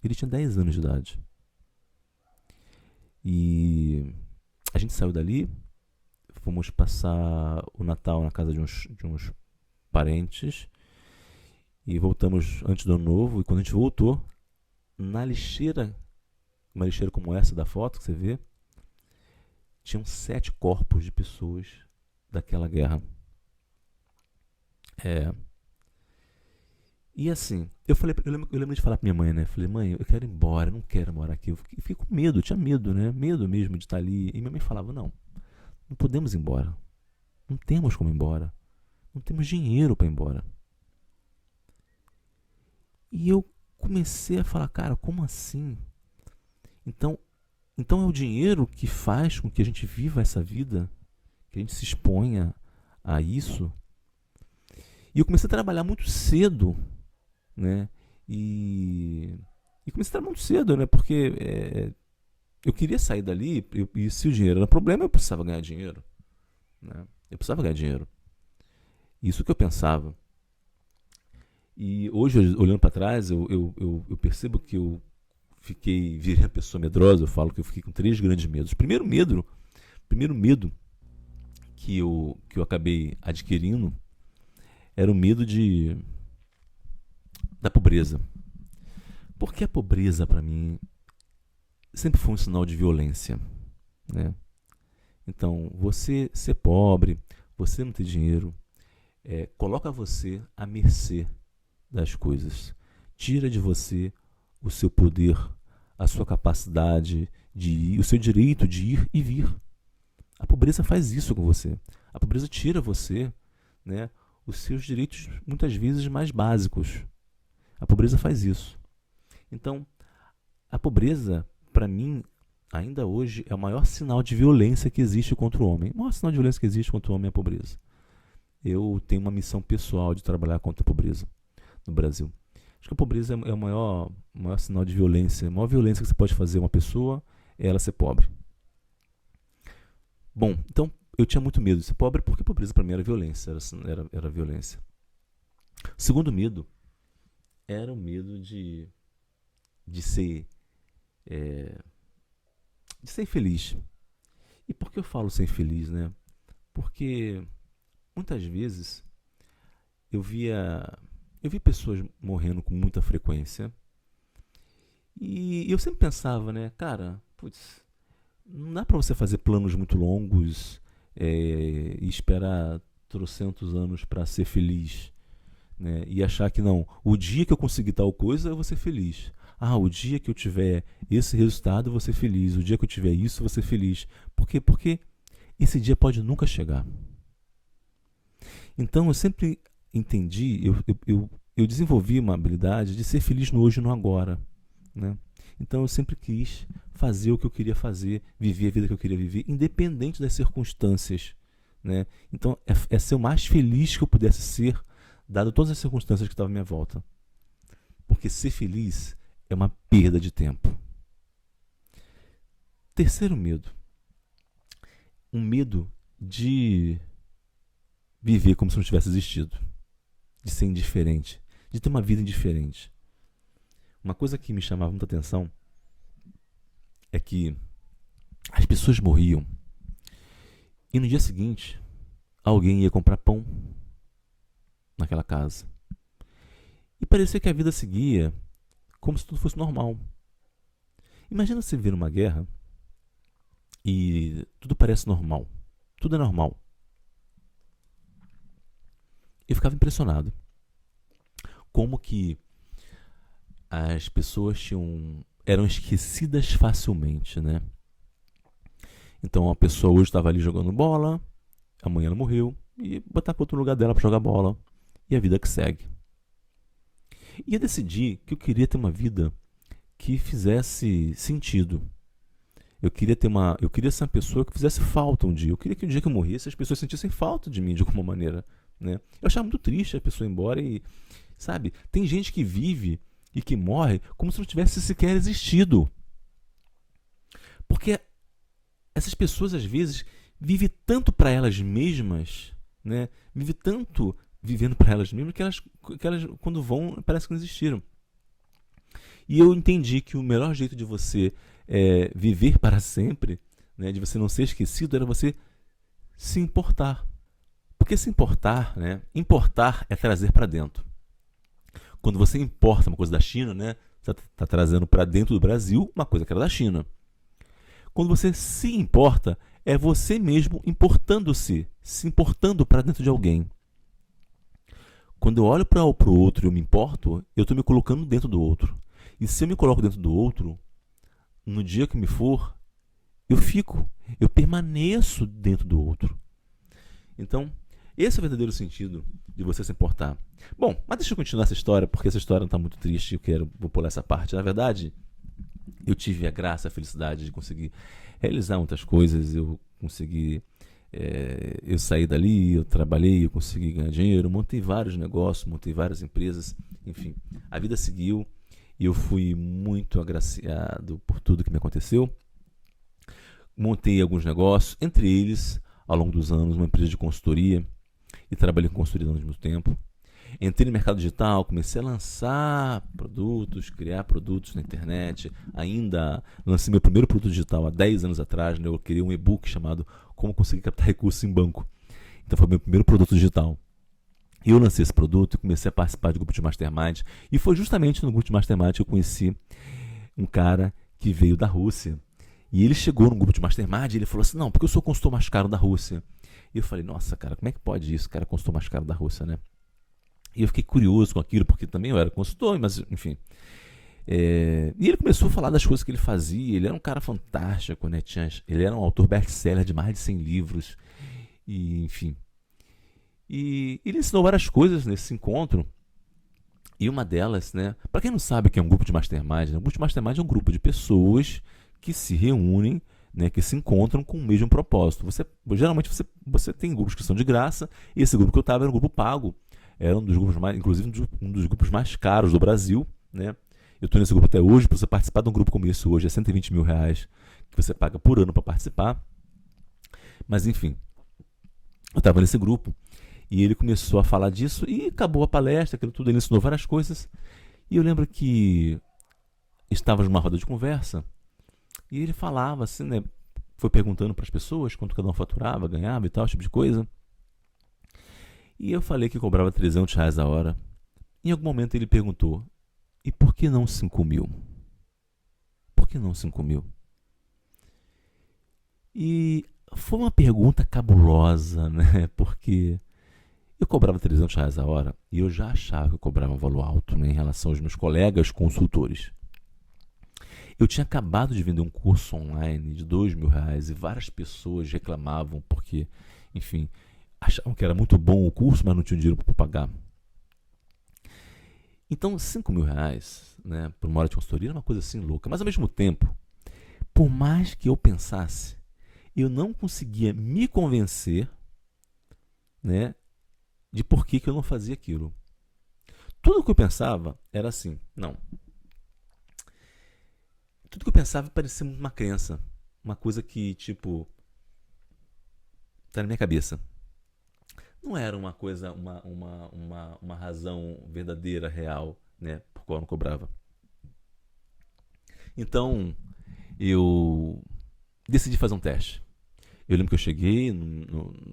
Ele tinha 10 anos de idade. E a gente saiu dali, fomos passar o Natal na casa de uns parentes e voltamos antes do Ano Novo. E quando a gente voltou, na lixeira, uma lixeira como essa da foto que você vê, tinham 7 corpos de pessoas daquela guerra. E assim, eu lembro de falar pra minha mãe, né? Falei, mãe, eu quero ir embora, eu não quero morar aqui. Eu fiquei com medo, eu tinha medo, né? Medo mesmo de estar ali. E minha mãe falava, não, não podemos ir embora. Não temos como ir embora. Não temos dinheiro para ir embora. E eu comecei a falar, cara, como assim? Então é o dinheiro que faz com que a gente viva essa vida, que a gente se exponha a isso. E eu comecei a trabalhar muito cedo, né? E comecei a trabalhar muito cedo, né? Porque eu queria sair dali, e se o dinheiro era problema, eu precisava ganhar dinheiro, né? Eu precisava ganhar dinheiro. Isso que eu pensava. E hoje, olhando para trás, eu percebo que eu virei uma pessoa medrosa. Eu falo que eu fiquei com 3 grandes medos. O primeiro medo que eu acabei adquirindo era o medo da pobreza. Porque a pobreza, para mim, sempre foi um sinal de violência, né? Então, você ser pobre, você não ter dinheiro, coloca você à mercê das coisas. Tira de você o seu poder, a sua capacidade de ir, o seu direito de ir e vir. A pobreza faz isso com você. A pobreza tira você, né, os seus direitos, muitas vezes, mais básicos. A pobreza faz isso. Então, a pobreza, para mim, ainda hoje, é o maior sinal de violência que existe contra o homem. O maior sinal de violência que existe contra o homem é a pobreza. Eu tenho uma missão pessoal de trabalhar contra a pobreza no Brasil. Acho que a pobreza é o maior sinal de violência. A maior violência que você pode fazer a uma pessoa é ela ser pobre. Bom, então eu tinha muito medo de ser pobre porque a pobreza para mim era violência. Era violência. O segundo medo era o medo de ser infeliz. E por que eu falo ser infeliz, né? Porque muitas vezes eu vi pessoas morrendo com muita frequência e eu sempre pensava, né, cara, putz, não dá pra você fazer planos muito longos e esperar trocentos anos pra ser feliz, né? E achar que não, o dia que eu conseguir tal coisa eu vou ser feliz. O dia que eu tiver esse resultado eu vou ser feliz. O dia que eu tiver isso eu vou ser feliz. Por quê? Porque esse dia pode nunca chegar. Então eu sempre entendi, eu desenvolvi uma habilidade de ser feliz no hoje e no agora, né? Então eu sempre quis fazer o que eu queria fazer, viver a vida que eu queria viver, independente das circunstâncias, né? Então é ser o mais feliz que eu pudesse ser, dado todas as circunstâncias que estavam à minha volta. Porque ser feliz é uma perda de tempo. Terceiro medo. Um medo de viver como se não tivesse existido. De ser indiferente. De ter uma vida indiferente. Uma coisa que me chamava muita atenção é que as pessoas morriam e no dia seguinte alguém ia comprar pão naquela casa. E parecia que a vida seguia como se tudo fosse normal. Imagina você ver uma guerra e tudo parece normal. Tudo é normal. Eu ficava impressionado. Como que as pessoas eram esquecidas facilmente, né? Então a pessoa hoje estava ali jogando bola, amanhã ela morreu, e botar para outro lugar dela para jogar bola. E a vida que segue. E eu decidi que eu queria ter uma vida que fizesse sentido. Eu queria ser uma pessoa que fizesse falta um dia. Eu queria que o dia que eu morresse as pessoas sentissem falta de mim de alguma maneira, né? Eu achava muito triste a pessoa ir embora e, sabe, tem gente que vive e que morre como se não tivesse sequer existido. Porque essas pessoas às vezes vivem tanto para elas mesmas, né? Vivem tanto vivendo para elas mesmas que elas quando vão parece que não existiram. E eu entendi que o melhor jeito de você viver para sempre, né, de você não ser esquecido, era você se importar. Porque se importar, né, importar é trazer para dentro. Quando você importa uma coisa da China, né, você está trazendo para dentro do Brasil uma coisa que era da China. Quando você se importa, é você mesmo importando-se, se importando para dentro de alguém. quando eu olho para o outro e eu me importo, eu estou me colocando dentro do outro. E se eu me coloco dentro do outro, no dia que me for, eu permaneço dentro do outro. Então, esse é o verdadeiro sentido de você se importar. Bom, mas deixa eu continuar essa história, porque essa história não está muito triste, vou pular essa parte. Na verdade, eu tive a graça, a felicidade de conseguir realizar muitas coisas, eu consegui... eu saí dali, eu trabalhei, eu consegui ganhar dinheiro, montei vários negócios, montei várias empresas, enfim, a vida seguiu e eu fui muito agraciado por tudo que me aconteceu. Montei alguns negócios, entre eles, ao longo dos anos, uma empresa de consultoria, e trabalhei com consultoria durante muito tempo. Entrei no mercado digital, comecei a lançar produtos, criar produtos na internet. Ainda lancei meu primeiro produto digital há 10 anos atrás, né? Eu criei um e-book chamado Como Conseguir Captar Recursos em Banco. Então foi meu primeiro produto digital. E eu lancei esse produto e comecei a participar de grupo de Mastermind. E foi justamente no grupo de Mastermind que eu conheci um cara que veio da Rússia. E ele chegou no grupo de Mastermind e ele falou assim, não, porque eu sou o consultor mais caro da Rússia. E eu falei, nossa, cara, como é que pode isso? Cara, consultor mais caro da Rússia, né? E eu fiquei curioso com aquilo, porque também eu era consultor, mas enfim. E ele começou a falar das coisas que ele fazia. Ele era um cara fantástico, né? Ele era um autor best-seller de mais de 100 livros. E, enfim. E ele ensinou várias coisas nesse encontro. E uma delas, né? Para quem não sabe o que é um grupo de Mastermind, né? Um grupo de Mastermind é um grupo de pessoas que se reúnem, né, que se encontram com o mesmo propósito. Geralmente você tem grupos que são de graça, e esse grupo que eu estava era um grupo pago. Era um dos grupos mais, inclusive um dos grupos mais caros do Brasil, né? Eu estou nesse grupo até hoje. Para você participar de um grupo como esse hoje é R$120 mil que você paga por ano para participar. Mas enfim, eu estava nesse grupo e ele começou a falar disso e acabou a palestra, aquilo tudo, ele ensinou várias coisas. E eu lembro que estávamos numa roda de conversa e ele falava assim, né? Foi perguntando para as pessoas quanto cada um faturava, ganhava e tal, esse tipo de coisa. E eu falei que cobrava R$300 a hora. Em algum momento ele perguntou, e por que não 5 mil? Por que não 5 mil? E foi uma pergunta cabulosa, né? Porque eu cobrava R$300 a hora e eu já achava que eu cobrava um valor alto, né, em relação aos meus colegas consultores. Eu tinha acabado de vender um curso online de R$2 mil e várias pessoas reclamavam porque, enfim, achavam que era muito bom o curso, mas não tinham dinheiro para pagar. Então, R$5 mil, né, por uma hora de consultoria era uma coisa assim louca. Mas, ao mesmo tempo, por mais que eu pensasse, eu não conseguia me convencer, né, de por que eu não fazia aquilo. Tudo que eu pensava era assim, não. Tudo que eu pensava parecia uma crença. Uma coisa que, tipo, tá na minha cabeça. Não era uma coisa, uma razão verdadeira, real, né, por qual eu não cobrava. Então, eu decidi fazer um teste. Eu lembro que eu cheguei,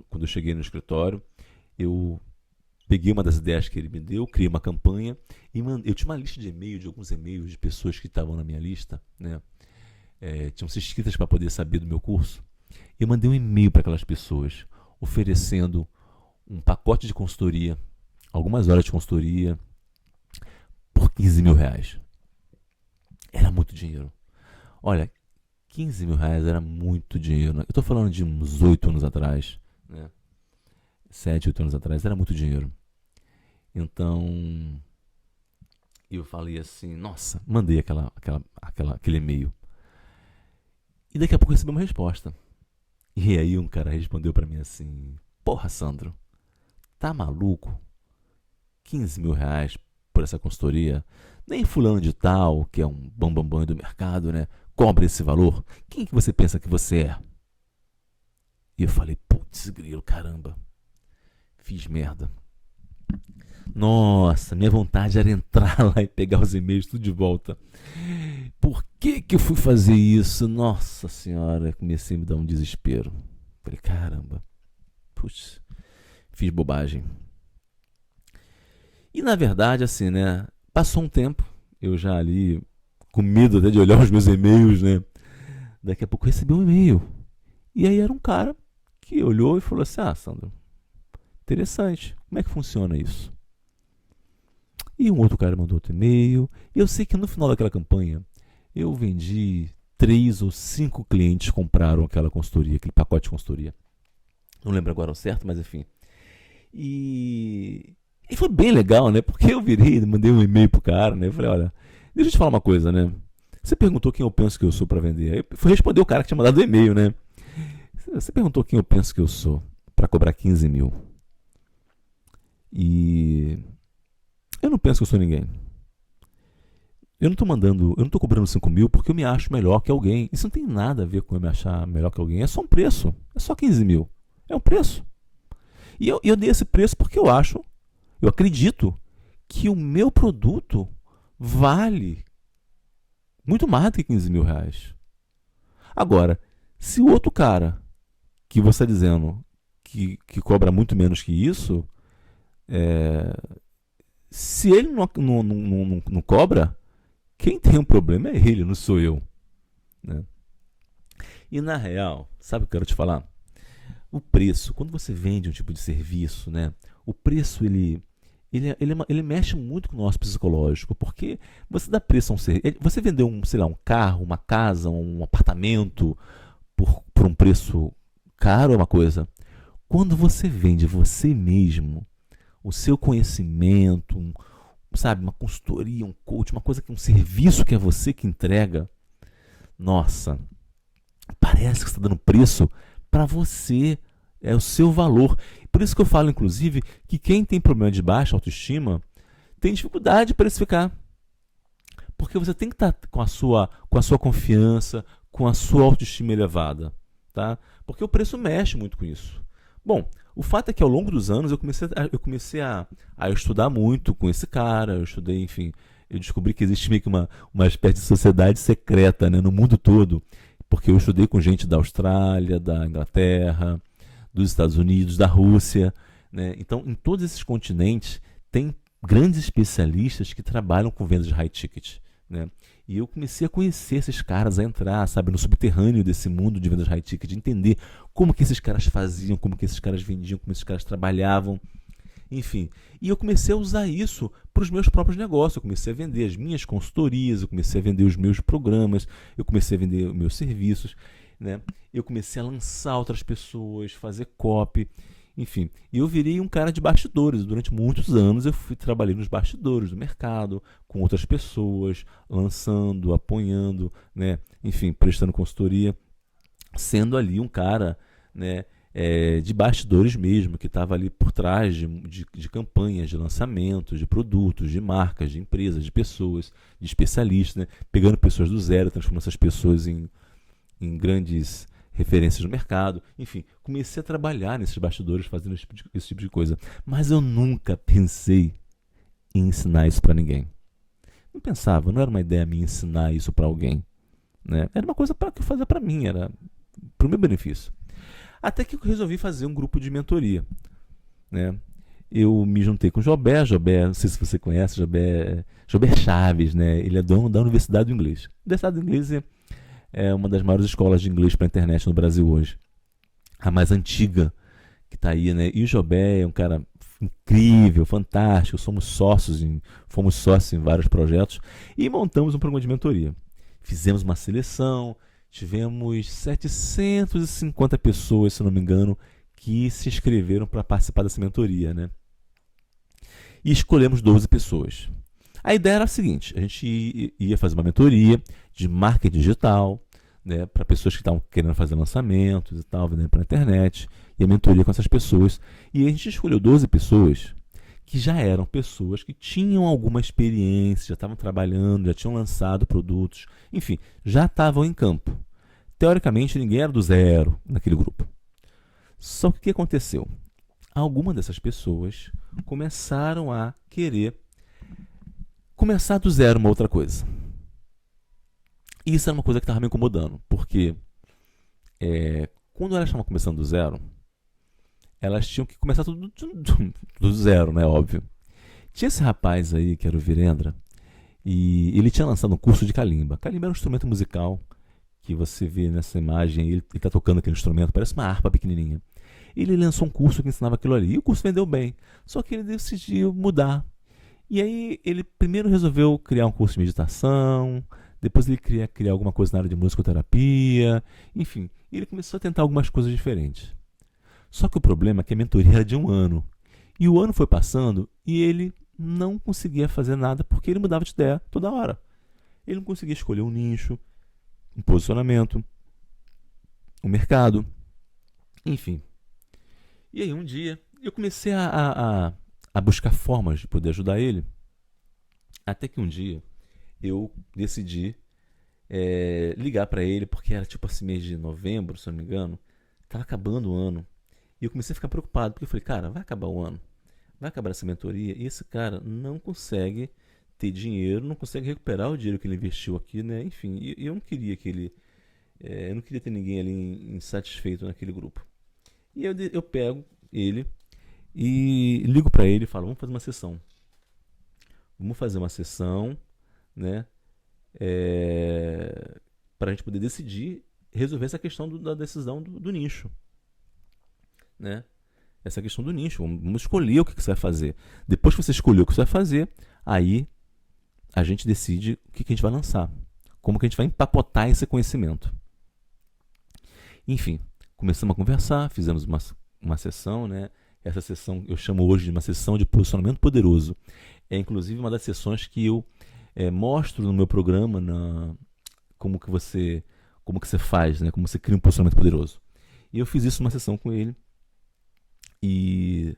quando eu cheguei no escritório, eu peguei uma das ideias que ele me deu, criei uma campanha e eu tinha uma lista de e-mails, de alguns e-mails de pessoas que estavam na minha lista, né, tinham se inscritas para poder saber do meu curso. Eu mandei um e-mail para aquelas pessoas, oferecendo um pacote de consultoria, algumas horas de consultoria, por R$15 mil. Era muito dinheiro. Olha, R$15 mil era muito dinheiro. Eu estou falando de uns 8 anos atrás, né? 7, 8 anos atrás, era muito dinheiro. Então, eu falei assim, nossa, mandei aquele e-mail. E daqui a pouco eu recebi uma resposta. E aí um cara respondeu para mim assim, porra, Sandro, tá maluco? R$15 mil por essa consultoria? Nem fulano de tal, que é um bambambam do mercado, né, cobra esse valor. Quem que você pensa que você é? E eu falei, putz, grilo, caramba. Fiz merda. Nossa, minha vontade era entrar lá e pegar os e-mails tudo de volta. Por que eu fui fazer isso? Nossa senhora, comecei a me dar um desespero. Falei, caramba, putz, fiz bobagem. E na verdade, assim, né, passou um tempo, eu já ali, com medo até de olhar os meus e-mails, né, daqui a pouco eu recebi um e-mail. E aí era um cara que olhou e falou assim, Sandro, interessante, como é que funciona isso? E um outro cara mandou outro e-mail. E eu sei que no final daquela campanha, eu vendi 3 ou 5 clientes compraram aquela consultoria, aquele pacote de consultoria. Não lembro agora o certo, mas enfim. E foi bem legal, né? Porque eu virei, mandei um e-mail pro cara, né? Eu falei, olha, deixa eu te falar uma coisa, né? Você perguntou quem eu penso que eu sou para vender. Aí eu fui responder o cara que tinha mandado o e-mail, né? Você perguntou quem eu penso que eu sou para cobrar 15 mil. E eu não penso que eu sou ninguém. Eu não tô cobrando 5 mil porque eu me acho melhor que alguém. Isso não tem nada a ver com eu me achar melhor que alguém. É só um preço. É só 15 mil. É um preço. E eu dei esse preço porque eu acredito que o meu produto vale muito mais do que 15 mil reais. Agora, se o outro cara que você está dizendo que cobra muito menos que isso, se ele não cobra, quem tem um problema é ele, não sou eu. Né? E na real, sabe o que eu quero te falar? O preço, quando você vende um tipo de serviço, né, o preço ele mexe muito com o nosso psicológico, porque você dá preço a um serviço. Você vendeu um carro, uma casa, um apartamento por um preço caro é uma coisa. Quando você vende você mesmo, o seu conhecimento, uma consultoria, um coach, um serviço que é você que entrega, nossa, parece que você está dando preço para você, é o seu valor. Por isso que eu falo, inclusive, que quem tem problema de baixa autoestima tem dificuldade de precificar. Porque você tem que estar com a sua confiança, com a sua autoestima elevada. Tá? Porque o preço mexe muito com isso. Bom, o fato é que ao longo dos anos eu comecei a estudar muito com esse cara. Eu estudei, enfim, eu descobri que existe meio que uma espécie de sociedade secreta, né, no mundo todo. Porque eu estudei com gente da Austrália, da Inglaterra, dos Estados Unidos, da Rússia. Né? Então, em todos esses continentes, tem grandes especialistas que trabalham com vendas de high ticket. Né? E eu comecei a conhecer esses caras, a entrar, no subterrâneo desse mundo de vendas de high ticket, de entender como que esses caras faziam, como que esses caras vendiam, como esses caras trabalhavam. Enfim, e eu comecei a usar isso para os meus próprios negócios. Eu comecei a vender as minhas consultorias, eu comecei a vender os meus programas, eu comecei a vender os meus serviços, né? Eu comecei a lançar outras pessoas, fazer copy, enfim. E eu virei um cara de bastidores. Durante muitos anos eu trabalhei nos bastidores do mercado, com outras pessoas, lançando, apoiando, né? Enfim, prestando consultoria, sendo ali um cara, né? De bastidores mesmo, que estava ali por trás de campanhas, de lançamentos, de produtos, de marcas, de empresas, de pessoas, de especialistas, né? Pegando pessoas do zero, transformando essas pessoas em grandes referências no mercado. Enfim, comecei a trabalhar nesses bastidores, fazendo esse tipo de coisa. Mas eu nunca pensei em ensinar isso para ninguém. Não pensava, não era uma ideia minha ensinar isso para alguém. Né? Era uma coisa que eu fazia para mim, era para o meu benefício. Até que eu resolvi fazer um grupo de mentoria. Né? Eu me juntei com o Jobé, não sei se você conhece, Jobé Chaves, né? Ele é dono da Universidade do Inglês. A Universidade do Inglês é uma das maiores escolas de inglês para a internet no Brasil hoje. A mais antiga que está aí, né? E o Jobé é um cara incrível, fantástico, fomos sócios em vários projetos e montamos um programa de mentoria. Fizemos uma seleção, tivemos 750 pessoas, se não me engano, que se inscreveram para participar dessa mentoria, né? E escolhemos 12 pessoas. A ideia era a seguinte: a gente ia fazer uma mentoria de marketing digital, né, para pessoas que estavam querendo fazer lançamentos e tal, vendendo para a internet, e a mentoria com essas pessoas. E a gente escolheu 12 pessoas que já eram pessoas que tinham alguma experiência, já estavam trabalhando, já tinham lançado produtos, enfim, já estavam em campo. Teoricamente, ninguém era do zero naquele grupo. Só que o que aconteceu? Algumas dessas pessoas começaram a querer começar do zero uma outra coisa. E isso era uma coisa que estava me incomodando, porque quando elas estavam começando do zero, elas tinham que começar tudo do zero, né? Óbvio. Tinha esse rapaz aí, que era o Virendra, e ele tinha lançado um curso de calimba. Calimba era um instrumento musical que você vê nessa imagem, ele está tocando aquele instrumento, parece uma harpa pequenininha. Ele lançou um curso que ensinava aquilo ali, e o curso vendeu bem, só que ele decidiu mudar. E aí ele primeiro resolveu criar um curso de meditação, depois ele queria criar alguma coisa na área de musicoterapia, enfim, ele começou a tentar algumas coisas diferentes. Só que o problema é que a mentoria era de 1 ano. E o ano foi passando e ele não conseguia fazer nada porque ele mudava de ideia toda hora. Ele não conseguia escolher um nicho, um posicionamento, um mercado, enfim. E aí um dia eu comecei a buscar formas de poder ajudar ele, até que um dia eu decidi ligar para ele, porque era tipo assim, mês de novembro, se eu não me engano, estava acabando o ano. E eu comecei a ficar preocupado, porque eu falei, cara, vai acabar o ano, vai acabar essa mentoria, e esse cara não consegue ter dinheiro, não consegue recuperar o dinheiro que ele investiu aqui, né? Enfim, e eu não queria que ele... eu não queria ter ninguém ali insatisfeito naquele grupo. E eu pego ele e ligo para ele e falo, vamos fazer uma sessão. Vamos fazer uma sessão, né? Para a gente poder decidir, resolver essa questão da decisão do nicho. Né? Essa questão do nicho. Vamos escolher o que você vai fazer. Depois que você escolher o que você vai fazer, aí a gente decide o que a gente vai lançar. Como que a gente vai empacotar esse conhecimento. Enfim, começamos a conversar, fizemos uma sessão, né? Essa sessão eu chamo hoje de uma sessão de posicionamento poderoso. É inclusive uma das sessões que eu mostro no meu programa como que você faz, né? Como você cria um posicionamento poderoso. E eu fiz isso numa sessão com ele. E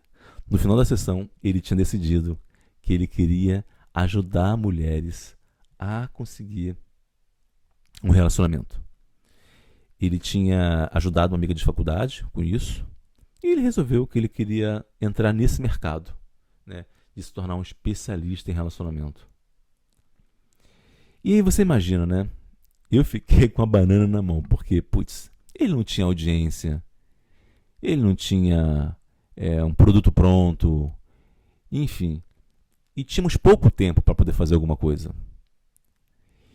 no final da sessão ele tinha decidido que ele queria ajudar mulheres a conseguir um relacionamento. Ele tinha ajudado uma amiga de faculdade com isso. E ele resolveu que ele queria entrar nesse mercado, né, de se tornar um especialista em relacionamento. E aí você imagina, né? Eu fiquei com a banana na mão, porque, putz, ele não tinha audiência, ele não tinha um produto pronto, enfim. E tínhamos pouco tempo para poder fazer alguma coisa.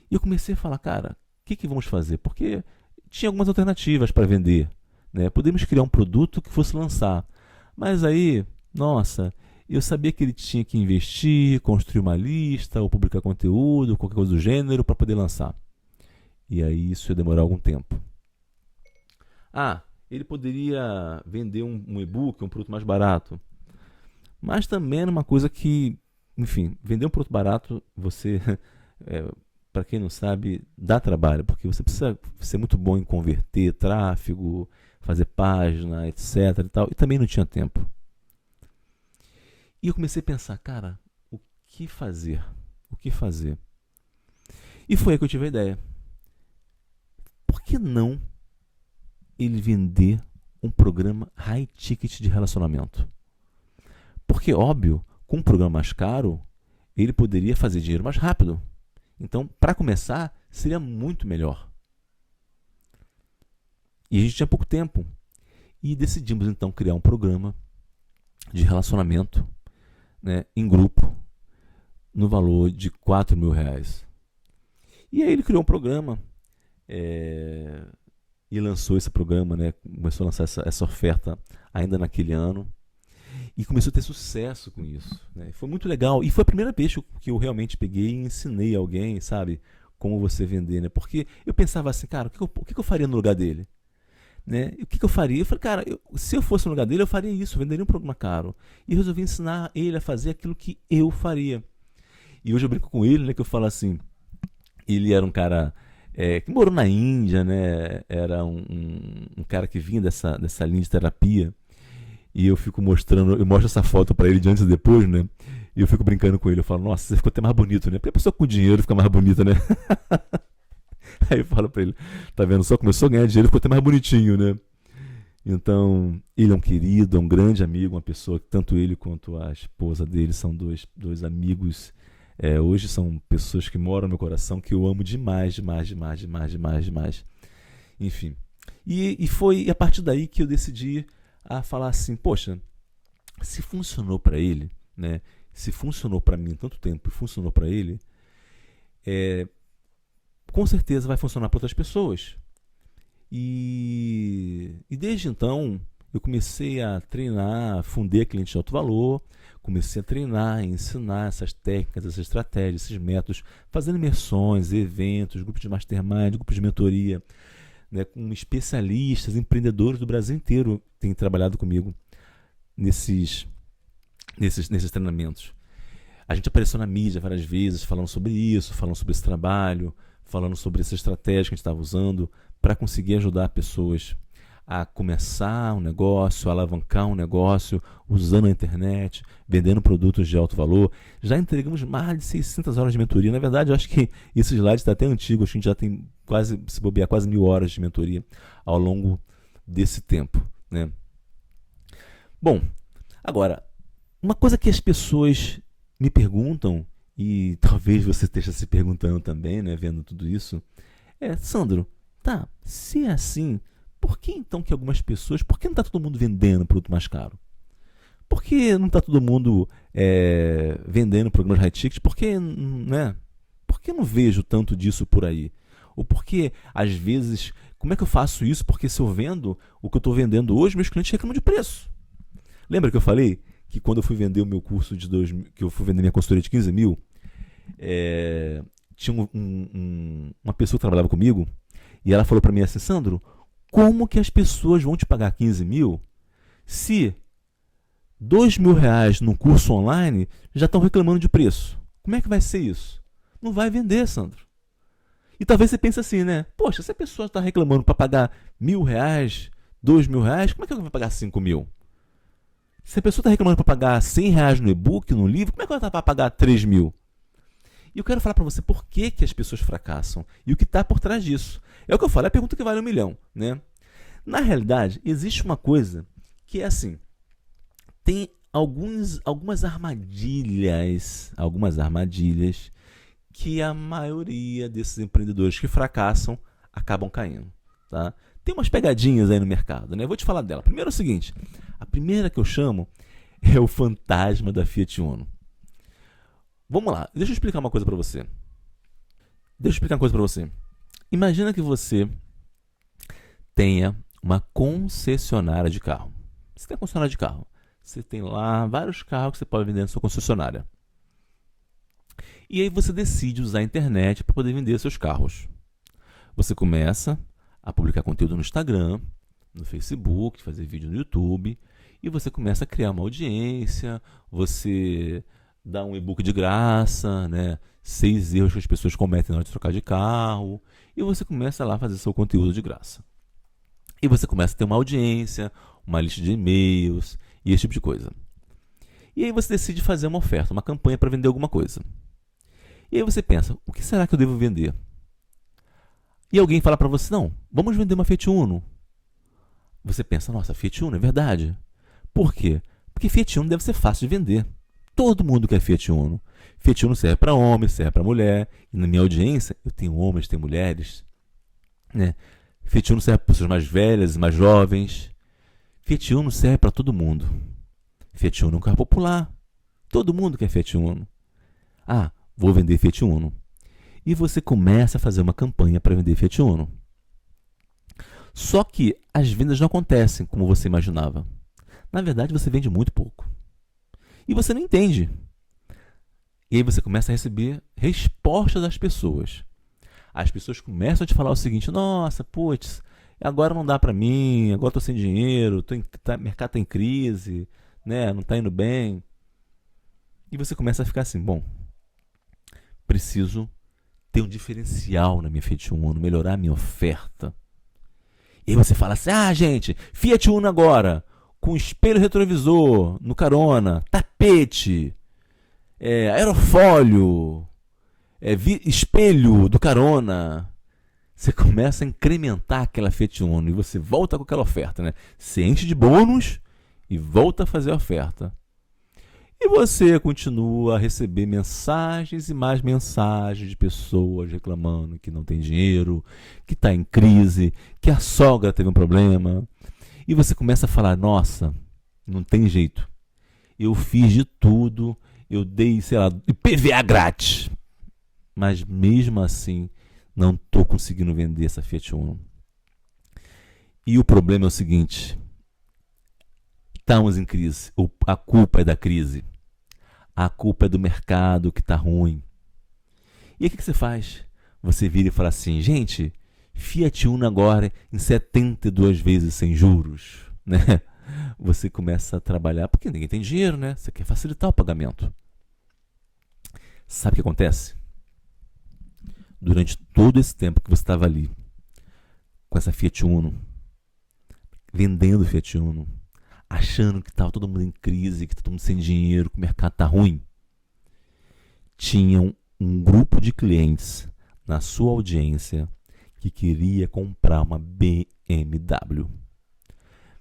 E eu comecei a falar, cara, o que vamos fazer? Porque tinha algumas alternativas para vender. Né? Podemos criar um produto que fosse lançar. Mas aí, nossa, eu sabia que ele tinha que investir, construir uma lista, ou publicar conteúdo, qualquer coisa do gênero, para poder lançar. E aí isso ia demorar algum tempo. Ele poderia vender um e-book, um produto mais barato. Mas também era uma coisa que, enfim, vender um produto barato, você, para quem não sabe, dá trabalho, porque você precisa ser muito bom em converter tráfego, fazer página, etc. e tal, e também não tinha tempo. E eu comecei a pensar, cara, o que fazer? O que fazer? E foi aí que eu tive a ideia. Por que não ele vender um programa high ticket de relacionamento? Porque, óbvio, com um programa mais caro, ele poderia fazer dinheiro mais rápido. Então, para começar, seria muito melhor. E a gente tinha pouco tempo. E decidimos, então, criar um programa de relacionamento, né, em grupo, no valor de R$4.000. E aí ele criou um programa e lançou esse programa, né, começou a lançar essa oferta ainda naquele ano. E começou a ter sucesso com isso. Né? Foi muito legal. E foi a primeira vez que eu realmente peguei e ensinei alguém, sabe, como você vender. Né? Porque eu pensava assim, cara, o que eu faria no lugar dele? Né? O que eu faria? Eu falei, cara, se eu fosse no lugar dele, eu faria isso, eu venderia um programa caro. E resolvi ensinar ele a fazer aquilo que eu faria. E hoje eu brinco com ele, né, que eu falo assim, ele era um cara que morou na Índia, né? Era um cara que vinha dessa linha de terapia. E eu fico eu mostro essa foto pra ele de antes e depois, né? E eu fico brincando com ele, eu falo, nossa, você ficou até mais bonito, né? Porque a pessoa com dinheiro fica mais bonita, né? Aí eu falo pra ele, tá vendo, só começou a ganhar dinheiro, ficou até mais bonitinho, né? Então, ele é um querido, é um grande amigo, uma pessoa que tanto ele quanto a esposa dele são dois amigos. Hoje são pessoas que moram no meu coração, que eu amo demais, demais, demais, demais, demais, demais. Enfim. E foi a partir daí que eu decidi a falar assim, poxa, se funcionou para ele, né? Se funcionou para mim tanto tempo e funcionou para ele, com certeza vai funcionar para outras pessoas. E desde então eu comecei a treinar, fundei a cliente de alto valor, comecei a treinar, ensinar essas técnicas, essas estratégias, esses métodos, fazendo imersões, eventos, grupos de mastermind, grupos de mentoria, né, com especialistas, empreendedores do Brasil inteiro têm trabalhado comigo nesses treinamentos. A gente apareceu na mídia várias vezes falando sobre isso, falando sobre esse trabalho, falando sobre essa estratégia que a gente estava usando para conseguir ajudar pessoas a começar um negócio, a alavancar um negócio, usando a internet, vendendo produtos de alto valor. Já entregamos mais de 600 horas de mentoria. Na verdade, eu acho que esse slide está até antigo, acho que a gente já tem quase, se bobear, quase 1000 horas de mentoria ao longo desse tempo, né? Bom, agora, uma coisa que as pessoas me perguntam, e talvez você esteja se perguntando também, né, vendo tudo isso, é: Sandro, tá, se é assim, por que então que algumas pessoas, por que não está todo mundo vendendo produto mais caro? Por que não está todo mundo vendendo programas high ticket? Por que, né? Por que não vejo tanto disso por aí? Ou por que, às vezes, como é que eu faço isso? Porque se eu vendo o que eu estou vendendo hoje, meus clientes reclamam de preço. Lembra que eu falei que quando eu fui vender o meu curso de 2000, que eu fui vender minha consultoria de 15 mil, tinha uma pessoa que trabalhava comigo e ela falou para mim assim: Sandro, como que as pessoas vão te pagar 15 mil se R$2.000 num curso online já estão reclamando de preço? Como é que vai ser isso? Não vai vender, Sandro. E talvez você pense assim, né? Poxa, se a pessoa está reclamando para pagar R$1.000, R$2.000, como é que ela vai pagar 5 mil? Se a pessoa está reclamando para pagar R$100 no e-book, no livro, como é que ela está para pagar 3 mil? E eu quero falar para você por que as pessoas fracassam e o que está por trás disso. É o que eu falo, é a pergunta que vale 1 milhão, né? Na realidade, existe uma coisa que é assim: tem algumas armadilhas que a maioria desses empreendedores que fracassam acabam caindo, tá? Tem umas pegadinhas aí no mercado, né? Eu vou te falar dela. Primeiro é o seguinte: a primeira que eu chamo é o fantasma da Fiat Uno. Vamos lá, deixa eu explicar uma coisa para você. Imagina que você tenha uma concessionária de carro. Você tem uma concessionária de carro. Você tem lá vários carros que você pode vender na sua concessionária. E aí você decide usar a internet para poder vender seus carros. Você começa a publicar conteúdo no Instagram, no Facebook, fazer vídeo no YouTube, e você começa a criar uma audiência, você dá um e-book de graça, né? 6 erros que as pessoas cometem na hora de trocar de carro, e você começa lá a fazer seu conteúdo de graça. E você começa a ter uma audiência, uma lista de e-mails e esse tipo de coisa. E aí você decide fazer uma oferta, uma campanha para vender alguma coisa. E aí você pensa: o que será que eu devo vender? E alguém fala para você: não, vamos vender uma Fiat Uno. Você pensa: nossa, Fiat Uno, é verdade. Por quê? Porque Fiat Uno deve ser fácil de vender. Todo mundo quer Fiat Uno. Fiat Uno serve para homem, serve para mulher. E na minha audiência, eu tenho homens, tenho mulheres, né? Fiat Uno serve para pessoas mais velhas, mais jovens. Fiat Uno serve para todo mundo. Fiat Uno é um carro popular. Todo mundo quer Fiat Uno. Ah, vou vender Fiat Uno. E você começa a fazer uma campanha para vender Fiat Uno. Só que as vendas não acontecem como você imaginava. Na verdade, você vende muito pouco. E você não entende. E aí você começa a receber respostas das pessoas. As pessoas começam a te falar o seguinte: nossa, putz, agora não dá para mim, agora estou sem dinheiro, o mercado está em crise, né? Não está indo bem. E você começa a ficar assim: bom, preciso ter um diferencial na minha Fiat Uno, melhorar a minha oferta. E aí você fala assim: ah, gente, Fiat Uno agora, com espelho retrovisor no carona, tapete, aerofólio, espelho do carona. Você começa a incrementar aquela Fiat Uno e você volta com aquela oferta, né? Você enche de bônus e volta a fazer a oferta. E você continua a receber mensagens e mais mensagens de pessoas reclamando que não tem dinheiro, que está em crise, que a sogra teve um problema. E você começa a falar: nossa, não tem jeito. Eu fiz de tudo, eu dei, sei lá, IPVA grátis. Mas mesmo assim, não estou conseguindo vender essa Fiat Uno. E o problema é o seguinte: estamos em crise. A culpa é da crise. a culpa é do mercado que está ruim. E aí o que você faz? Você vira e fala assim, gente, Fiat Uno agora em 72 vezes sem juros, né? Você começa a trabalhar, porque ninguém tem dinheiro, né? Você quer facilitar o pagamento. Sabe o que acontece? Durante todo esse tempo que você estava ali, com essa Fiat Uno, vendendo Fiat Uno, achando que estava todo mundo em crise, que está todo mundo sem dinheiro, que o mercado está ruim, tinham um grupo de clientes na sua audiência que queria comprar uma BMW.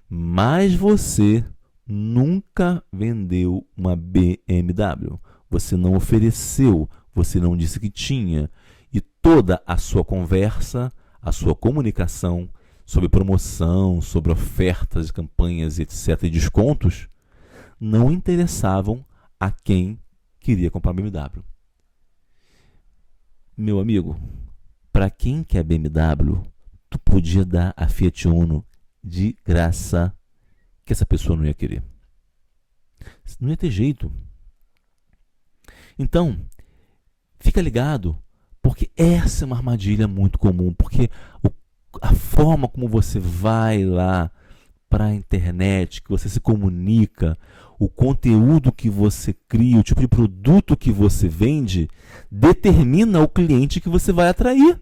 Mas você nunca vendeu uma BMW. Você não ofereceu, você não disse que tinha. E toda a sua conversa, a sua comunicação sobre promoção, sobre ofertas, campanhas, etc. e descontos, não interessavam a quem queria comprar BMW. Meu amigo, para quem quer BMW, tu podia dar a Fiat Uno de graça, que essa pessoa não ia querer. Não ia ter jeito. Então, fica ligado, porque essa é uma armadilha muito comum, porque a forma como você vai lá para a internet, que você se comunica, o conteúdo que você cria, o tipo de produto que você vende, determina o cliente que você vai atrair.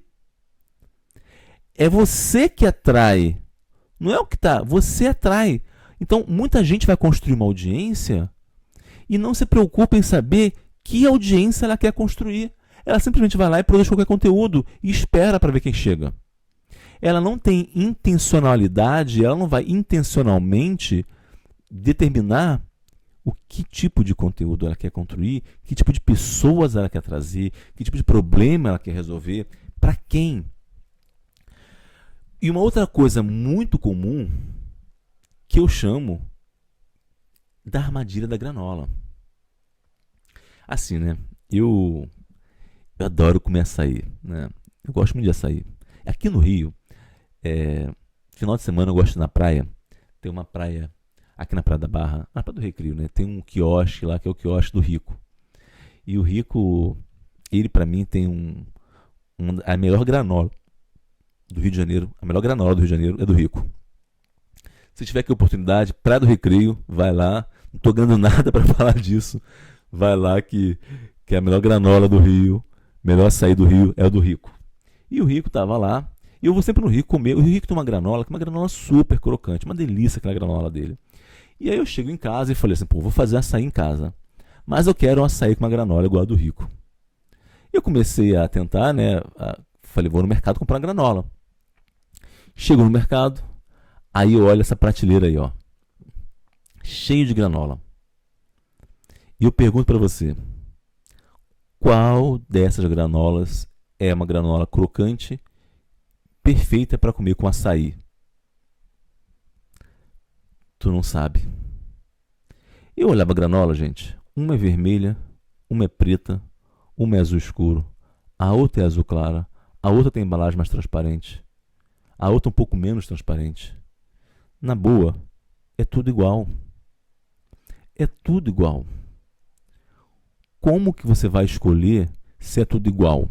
É você que atrai, não é o que está, você atrai. Então, muita gente vai construir uma audiência e não se preocupa em saber que audiência ela quer construir. Ela simplesmente vai lá e produz qualquer conteúdo e espera para ver quem chega. Ela não tem intencionalidade, ela não vai intencionalmente determinar o que tipo de conteúdo ela quer construir, que tipo de pessoas ela quer trazer, que tipo de problema ela quer resolver, para quem. E uma outra coisa muito comum que eu chamo da armadilha da granola. Assim, né? Eu adoro comer açaí, né? Eu gosto muito de açaí. Aqui no Rio, final de semana eu gosto de ir na praia. Tem uma praia aqui na Praia da Barra, na Praia do Recreio, né? Tem um quiosque lá que é o quiosque do Rico. E o Rico, ele para mim tem a melhor granola do Rio de Janeiro. A melhor granola do Rio de Janeiro é do Rico. Se tiver aqui a oportunidade, Praia do Recreio, vai lá. Não estou ganhando nada para falar disso. Vai lá que a melhor granola do Rio, melhor açaí do Rio é o do Rico. E o Rico estava lá. E eu vou sempre no Rico comer. O Rico tem uma granola, que é uma granola super crocante. Uma delícia aquela granola dele. E aí eu chego em casa e falei assim, pô, vou fazer açaí em casa. Mas eu quero um açaí com uma granola igual a do Rico. E eu comecei a tentar, né? Falei, vou no mercado comprar uma granola. Chego no mercado, aí eu olho essa prateleira aí, ó. Cheio de granola. E eu pergunto para você, qual dessas granolas é uma granola crocante, perfeita para comer com açaí? Tu não sabe. Eu olhava a granola, gente. Uma é vermelha, uma é preta, uma é azul escuro, a outra é azul clara, a outra tem embalagem mais transparente, a outra um pouco menos transparente. Na boa, é tudo igual. É tudo igual. Como que você vai escolher se é tudo igual?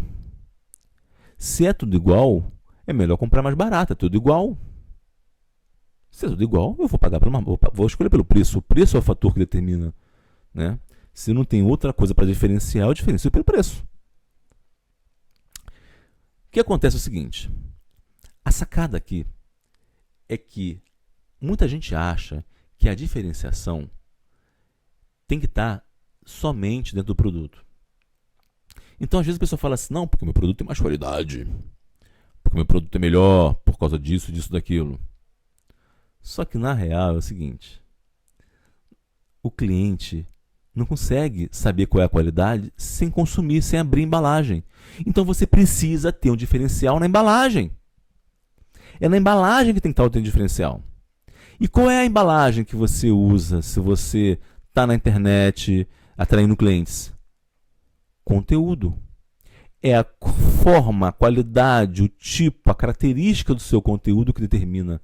Se é tudo igual, é melhor comprar mais barato, é tudo igual. Se é tudo igual, eu vou pagar vou escolher pelo preço. O preço é o fator que determina, né? Se não tem outra coisa para diferenciar, eu diferencio pelo preço. O que acontece é o seguinte, a sacada aqui é que muita gente acha que a diferenciação tem que estar somente dentro do produto. Então, às vezes a pessoa fala assim, não, porque o meu produto tem mais qualidade, porque o meu produto é melhor por causa disso, disso, daquilo. Só que na real é o seguinte, o cliente não consegue saber qual é a qualidade sem consumir, sem abrir a embalagem. Então você precisa ter um diferencial na embalagem. É na embalagem que tem que estar o teu diferencial. E qual é a embalagem que você usa se você está na internet atraindo clientes? Conteúdo. É a forma, a qualidade, o tipo, a característica do seu conteúdo que determina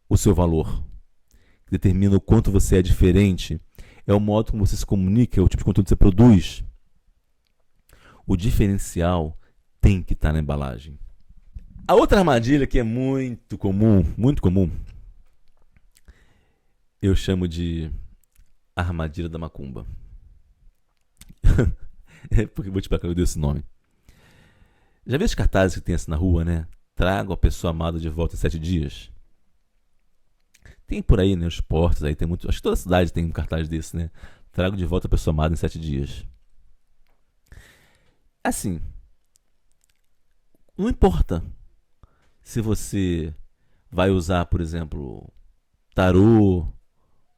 o seu valor, que determina o quanto você é diferente. é o modo como você se comunica, é o tipo de conteúdo que você produz. O diferencial tem que estar na embalagem. A outra armadilha que é muito comum, eu chamo de armadilha da macumba. Porque vou te explicar que eu dei esse nome. Já viu os cartazes que tem assim na rua, né? Trago a pessoa amada de volta em 7 dias. Tem por aí, né? Os portos aí, tem muito. Acho que toda cidade tem um cartaz desse, né? Trago de volta a pessoa amada em 7 dias. Assim, não importa se você vai usar, por exemplo, tarô,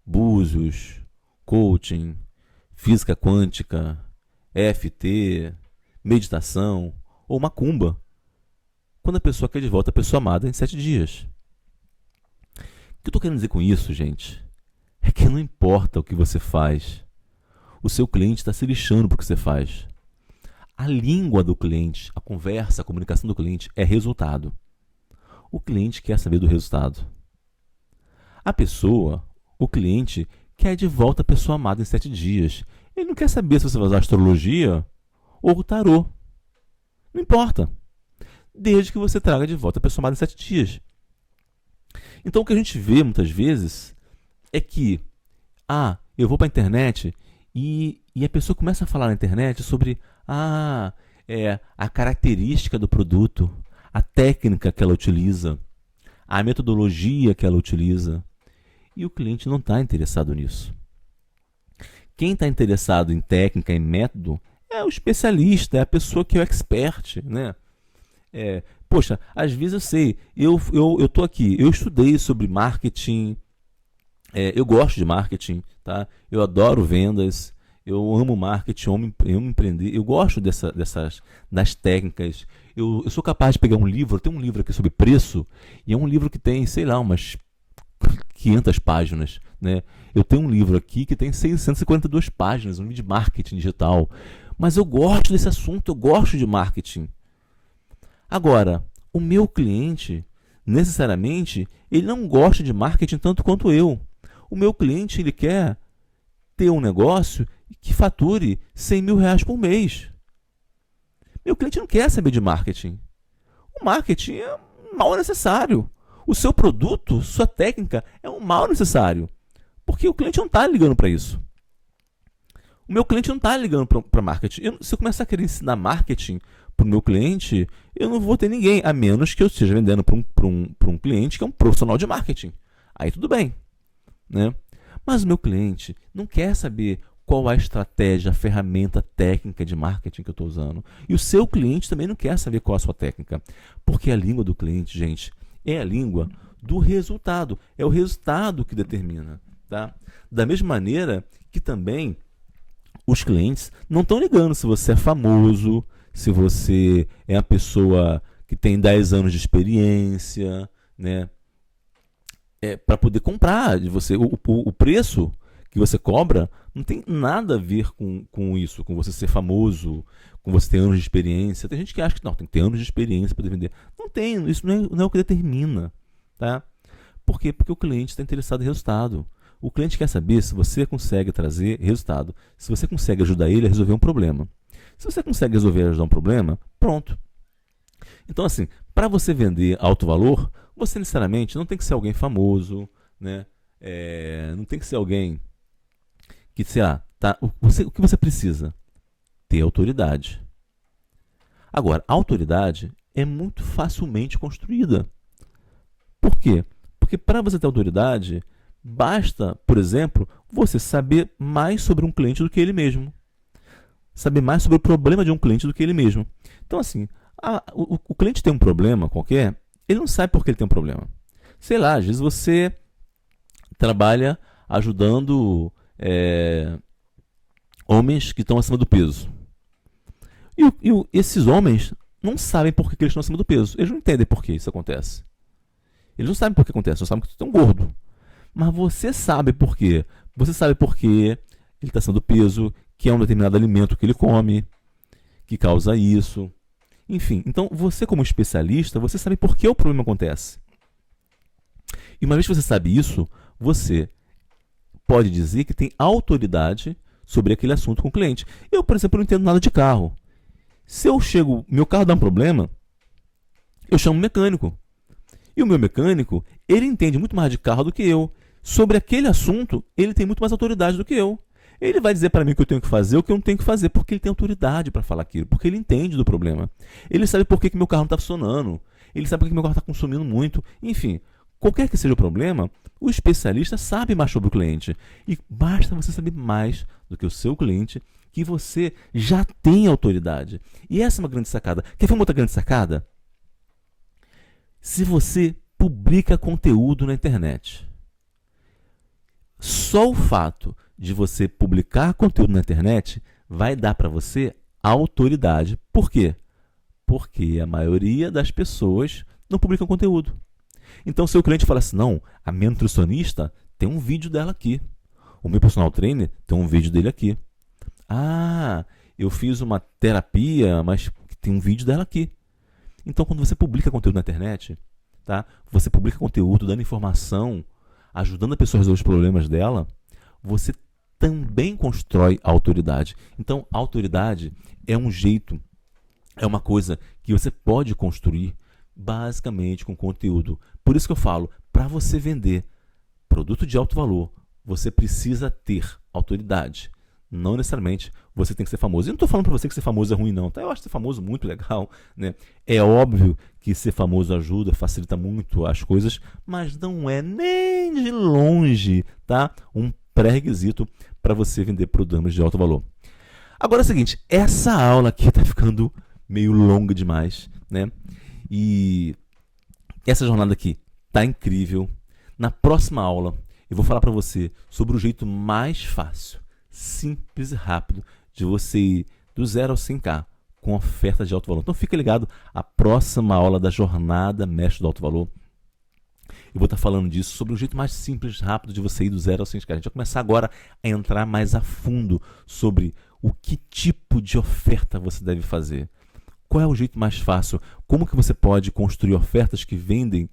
búzios, coaching, física quântica, EFT, meditação ou macumba, quando a pessoa quer de volta a pessoa amada em 7 dias. O que eu estou querendo dizer com isso, gente, é que não importa o que você faz, o seu cliente está se lixando por que você faz. A língua do cliente, a conversa, a comunicação do cliente é resultado. O cliente quer saber do resultado. A pessoa, o cliente, quer de volta a pessoa amada em 7 dias. Ele não quer saber se você vai usar astrologia ou o tarô. Não importa. Desde que você traga de volta a pessoa amada em 7 dias. Então o que a gente vê muitas vezes é que eu vou para a internet e a pessoa começa a falar na internet sobre a característica do produto, a técnica que ela utiliza, a metodologia que ela utiliza. E o cliente não está interessado nisso. Quem está interessado em técnica, em método, é o especialista, é a pessoa que é o expert, né? Poxa, às vezes eu sei, eu estou aqui, eu estudei sobre marketing, eu gosto de marketing, tá? Eu adoro vendas, eu amo marketing, eu amo empreender, eu gosto das técnicas. Eu sou capaz de pegar um livro, tem um livro aqui sobre preço, e é um livro que tem, sei lá, umas 500 páginas, né? Eu tenho um livro aqui que tem 642 páginas, um livro de marketing digital. Mas eu gosto desse assunto, eu gosto de marketing. Agora, o meu cliente, necessariamente, ele não gosta de marketing tanto quanto eu. O meu cliente, ele quer ter um negócio que fature 100 mil reais por mês. Meu cliente não quer saber de marketing. O marketing é um mal necessário. O seu produto, sua técnica é um mal necessário. Porque o cliente não está ligando para isso. O meu cliente não está ligando para marketing. Se eu começar a querer ensinar marketing para o meu cliente, eu não vou ter ninguém, a menos que eu esteja vendendo para um cliente que é um profissional de marketing. Aí tudo bem, né? Mas o meu cliente não quer saber qual a estratégia, a ferramenta técnica de marketing que eu estou usando. E o seu cliente também não quer saber qual a sua técnica. Porque a língua do cliente, gente, é a língua do resultado. É o resultado que determina. Tá? Da mesma maneira que também os clientes não estão ligando se você é famoso, se você é uma pessoa que tem 10 anos de experiência, né? Para poder comprar de você. O preço que você cobra não tem nada a ver com isso, com você ser famoso, com você ter anos de experiência. Tem gente que acha que não, tem que ter anos de experiência para poder vender. Não tem, isso não é o que determina. Tá? Por quê? Porque o cliente está interessado em resultado. O cliente quer saber se você consegue trazer resultado, se você consegue ajudar ele a resolver um problema. Se você consegue ajudar um problema, pronto. Então, assim, para você vender alto valor, você necessariamente não tem que ser alguém famoso, né? Não tem que ser alguém que, sei lá, o que você precisa? Ter autoridade. Agora, a autoridade é muito facilmente construída. Por quê? Porque para você ter autoridade, basta, por exemplo, você saber mais sobre um cliente do que ele mesmo. Saber mais sobre o problema de um cliente do que ele mesmo. Então, assim, o cliente tem um problema qualquer, ele não sabe por que ele tem um problema. Sei lá, às vezes você trabalha ajudando homens que estão acima do peso. E esses homens não sabem por que eles estão acima do peso. Eles não entendem por que isso acontece. Eles não sabem por que acontece, não sabem que você tem um gordo. Mas você sabe por quê. Você sabe por que ele está acima do peso, que é um determinado alimento que ele come, que causa isso. Enfim, então você como especialista, você sabe por que o problema acontece. E uma vez que você sabe isso, você pode dizer que tem autoridade sobre aquele assunto com o cliente. Eu, por exemplo, não entendo nada de carro. Se eu chego, meu carro dá um problema, eu chamo um mecânico. E o meu mecânico, ele entende muito mais de carro do que eu. Sobre aquele assunto, ele tem muito mais autoridade do que eu. Ele vai dizer para mim o que eu tenho que fazer, o que eu não tenho que fazer, porque ele tem autoridade para falar aquilo, porque ele entende do problema. Ele sabe por que meu carro não está funcionando, ele sabe por que meu carro está consumindo muito. Enfim, qualquer que seja o problema, o especialista sabe mais sobre o cliente. E basta você saber mais do que o seu cliente, que você já tem autoridade. E essa é uma grande sacada. Quer ver uma outra grande sacada? Se você publica conteúdo na internet, só o fato de você publicar conteúdo na internet vai dar para você autoridade. Por quê? Porque a maioria das pessoas não publicam conteúdo. Então, seu cliente fala assim, não, a minha nutricionista tem um vídeo dela aqui. O meu personal trainer tem um vídeo dele aqui. Ah, eu fiz uma terapia, mas tem um vídeo dela aqui. Então, quando você publica conteúdo na internet, tá? Você publica conteúdo, dando informação, ajudando a pessoa a resolver os problemas dela, você também constrói autoridade. Então, autoridade é um jeito, é uma coisa que você pode construir basicamente com conteúdo. Por isso que eu falo, para você vender produto de alto valor, você precisa ter autoridade. Não necessariamente você tem que ser famoso. Eu não estou falando para você que ser famoso é ruim, não. Tá? Eu acho ser famoso muito legal, né? É óbvio que ser famoso ajuda, facilita muito as coisas, mas não é nem de longe, tá? Um pré-requisito para você vender produtos de alto valor. Agora é o seguinte, essa aula aqui está ficando meio longa demais, né? E essa jornada aqui tá incrível. Na próxima aula eu vou falar para você sobre o jeito mais fácil, simples e rápido de você ir do 0 ao 100K com oferta de alto valor. Então fica ligado, a próxima aula da jornada Mestre do Alto Valor, eu vou estar falando disso, sobre o jeito mais simples e rápido de você ir do 0 ao 100K. A gente vai começar agora a entrar mais a fundo sobre o que tipo de oferta você deve fazer. Qual é o jeito mais fácil? Como que você pode construir ofertas que vendem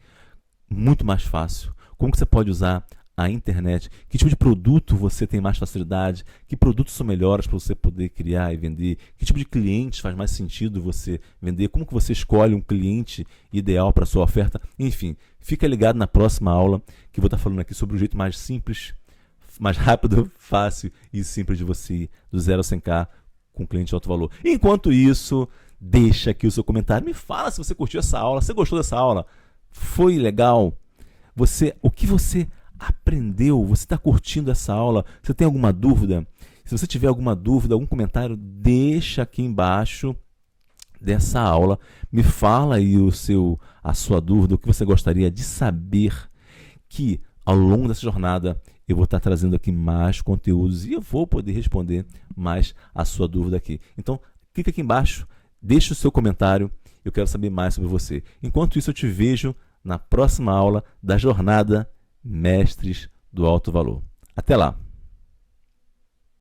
muito mais fácil? Como que você pode usar a internet? Que tipo de produto você tem mais facilidade? Que produtos são melhores para você poder criar e vender? Que tipo de clientes faz mais sentido você vender? Como que você escolhe um cliente ideal para a sua oferta? Enfim, fica ligado na próxima aula que eu vou estar falando aqui sobre o jeito mais simples, mais rápido, fácil e simples de você ir do 0 ao 100K com cliente de alto valor. Enquanto isso, deixa aqui o seu comentário. Me fala se você curtiu essa aula, se você gostou dessa aula. Foi legal? O que você aprendeu? Você está curtindo essa aula? Você tem alguma dúvida? Se você tiver alguma dúvida, algum comentário, deixa aqui embaixo dessa aula. Me fala aí a sua dúvida, o que você gostaria de saber, que ao longo dessa jornada eu vou estar trazendo aqui mais conteúdos e eu vou poder responder mais a sua dúvida aqui. Então, clica aqui embaixo, deixa o seu comentário, eu quero saber mais sobre você. Enquanto isso, eu te vejo na próxima aula da jornada Mestres do Alto Valor. Até lá!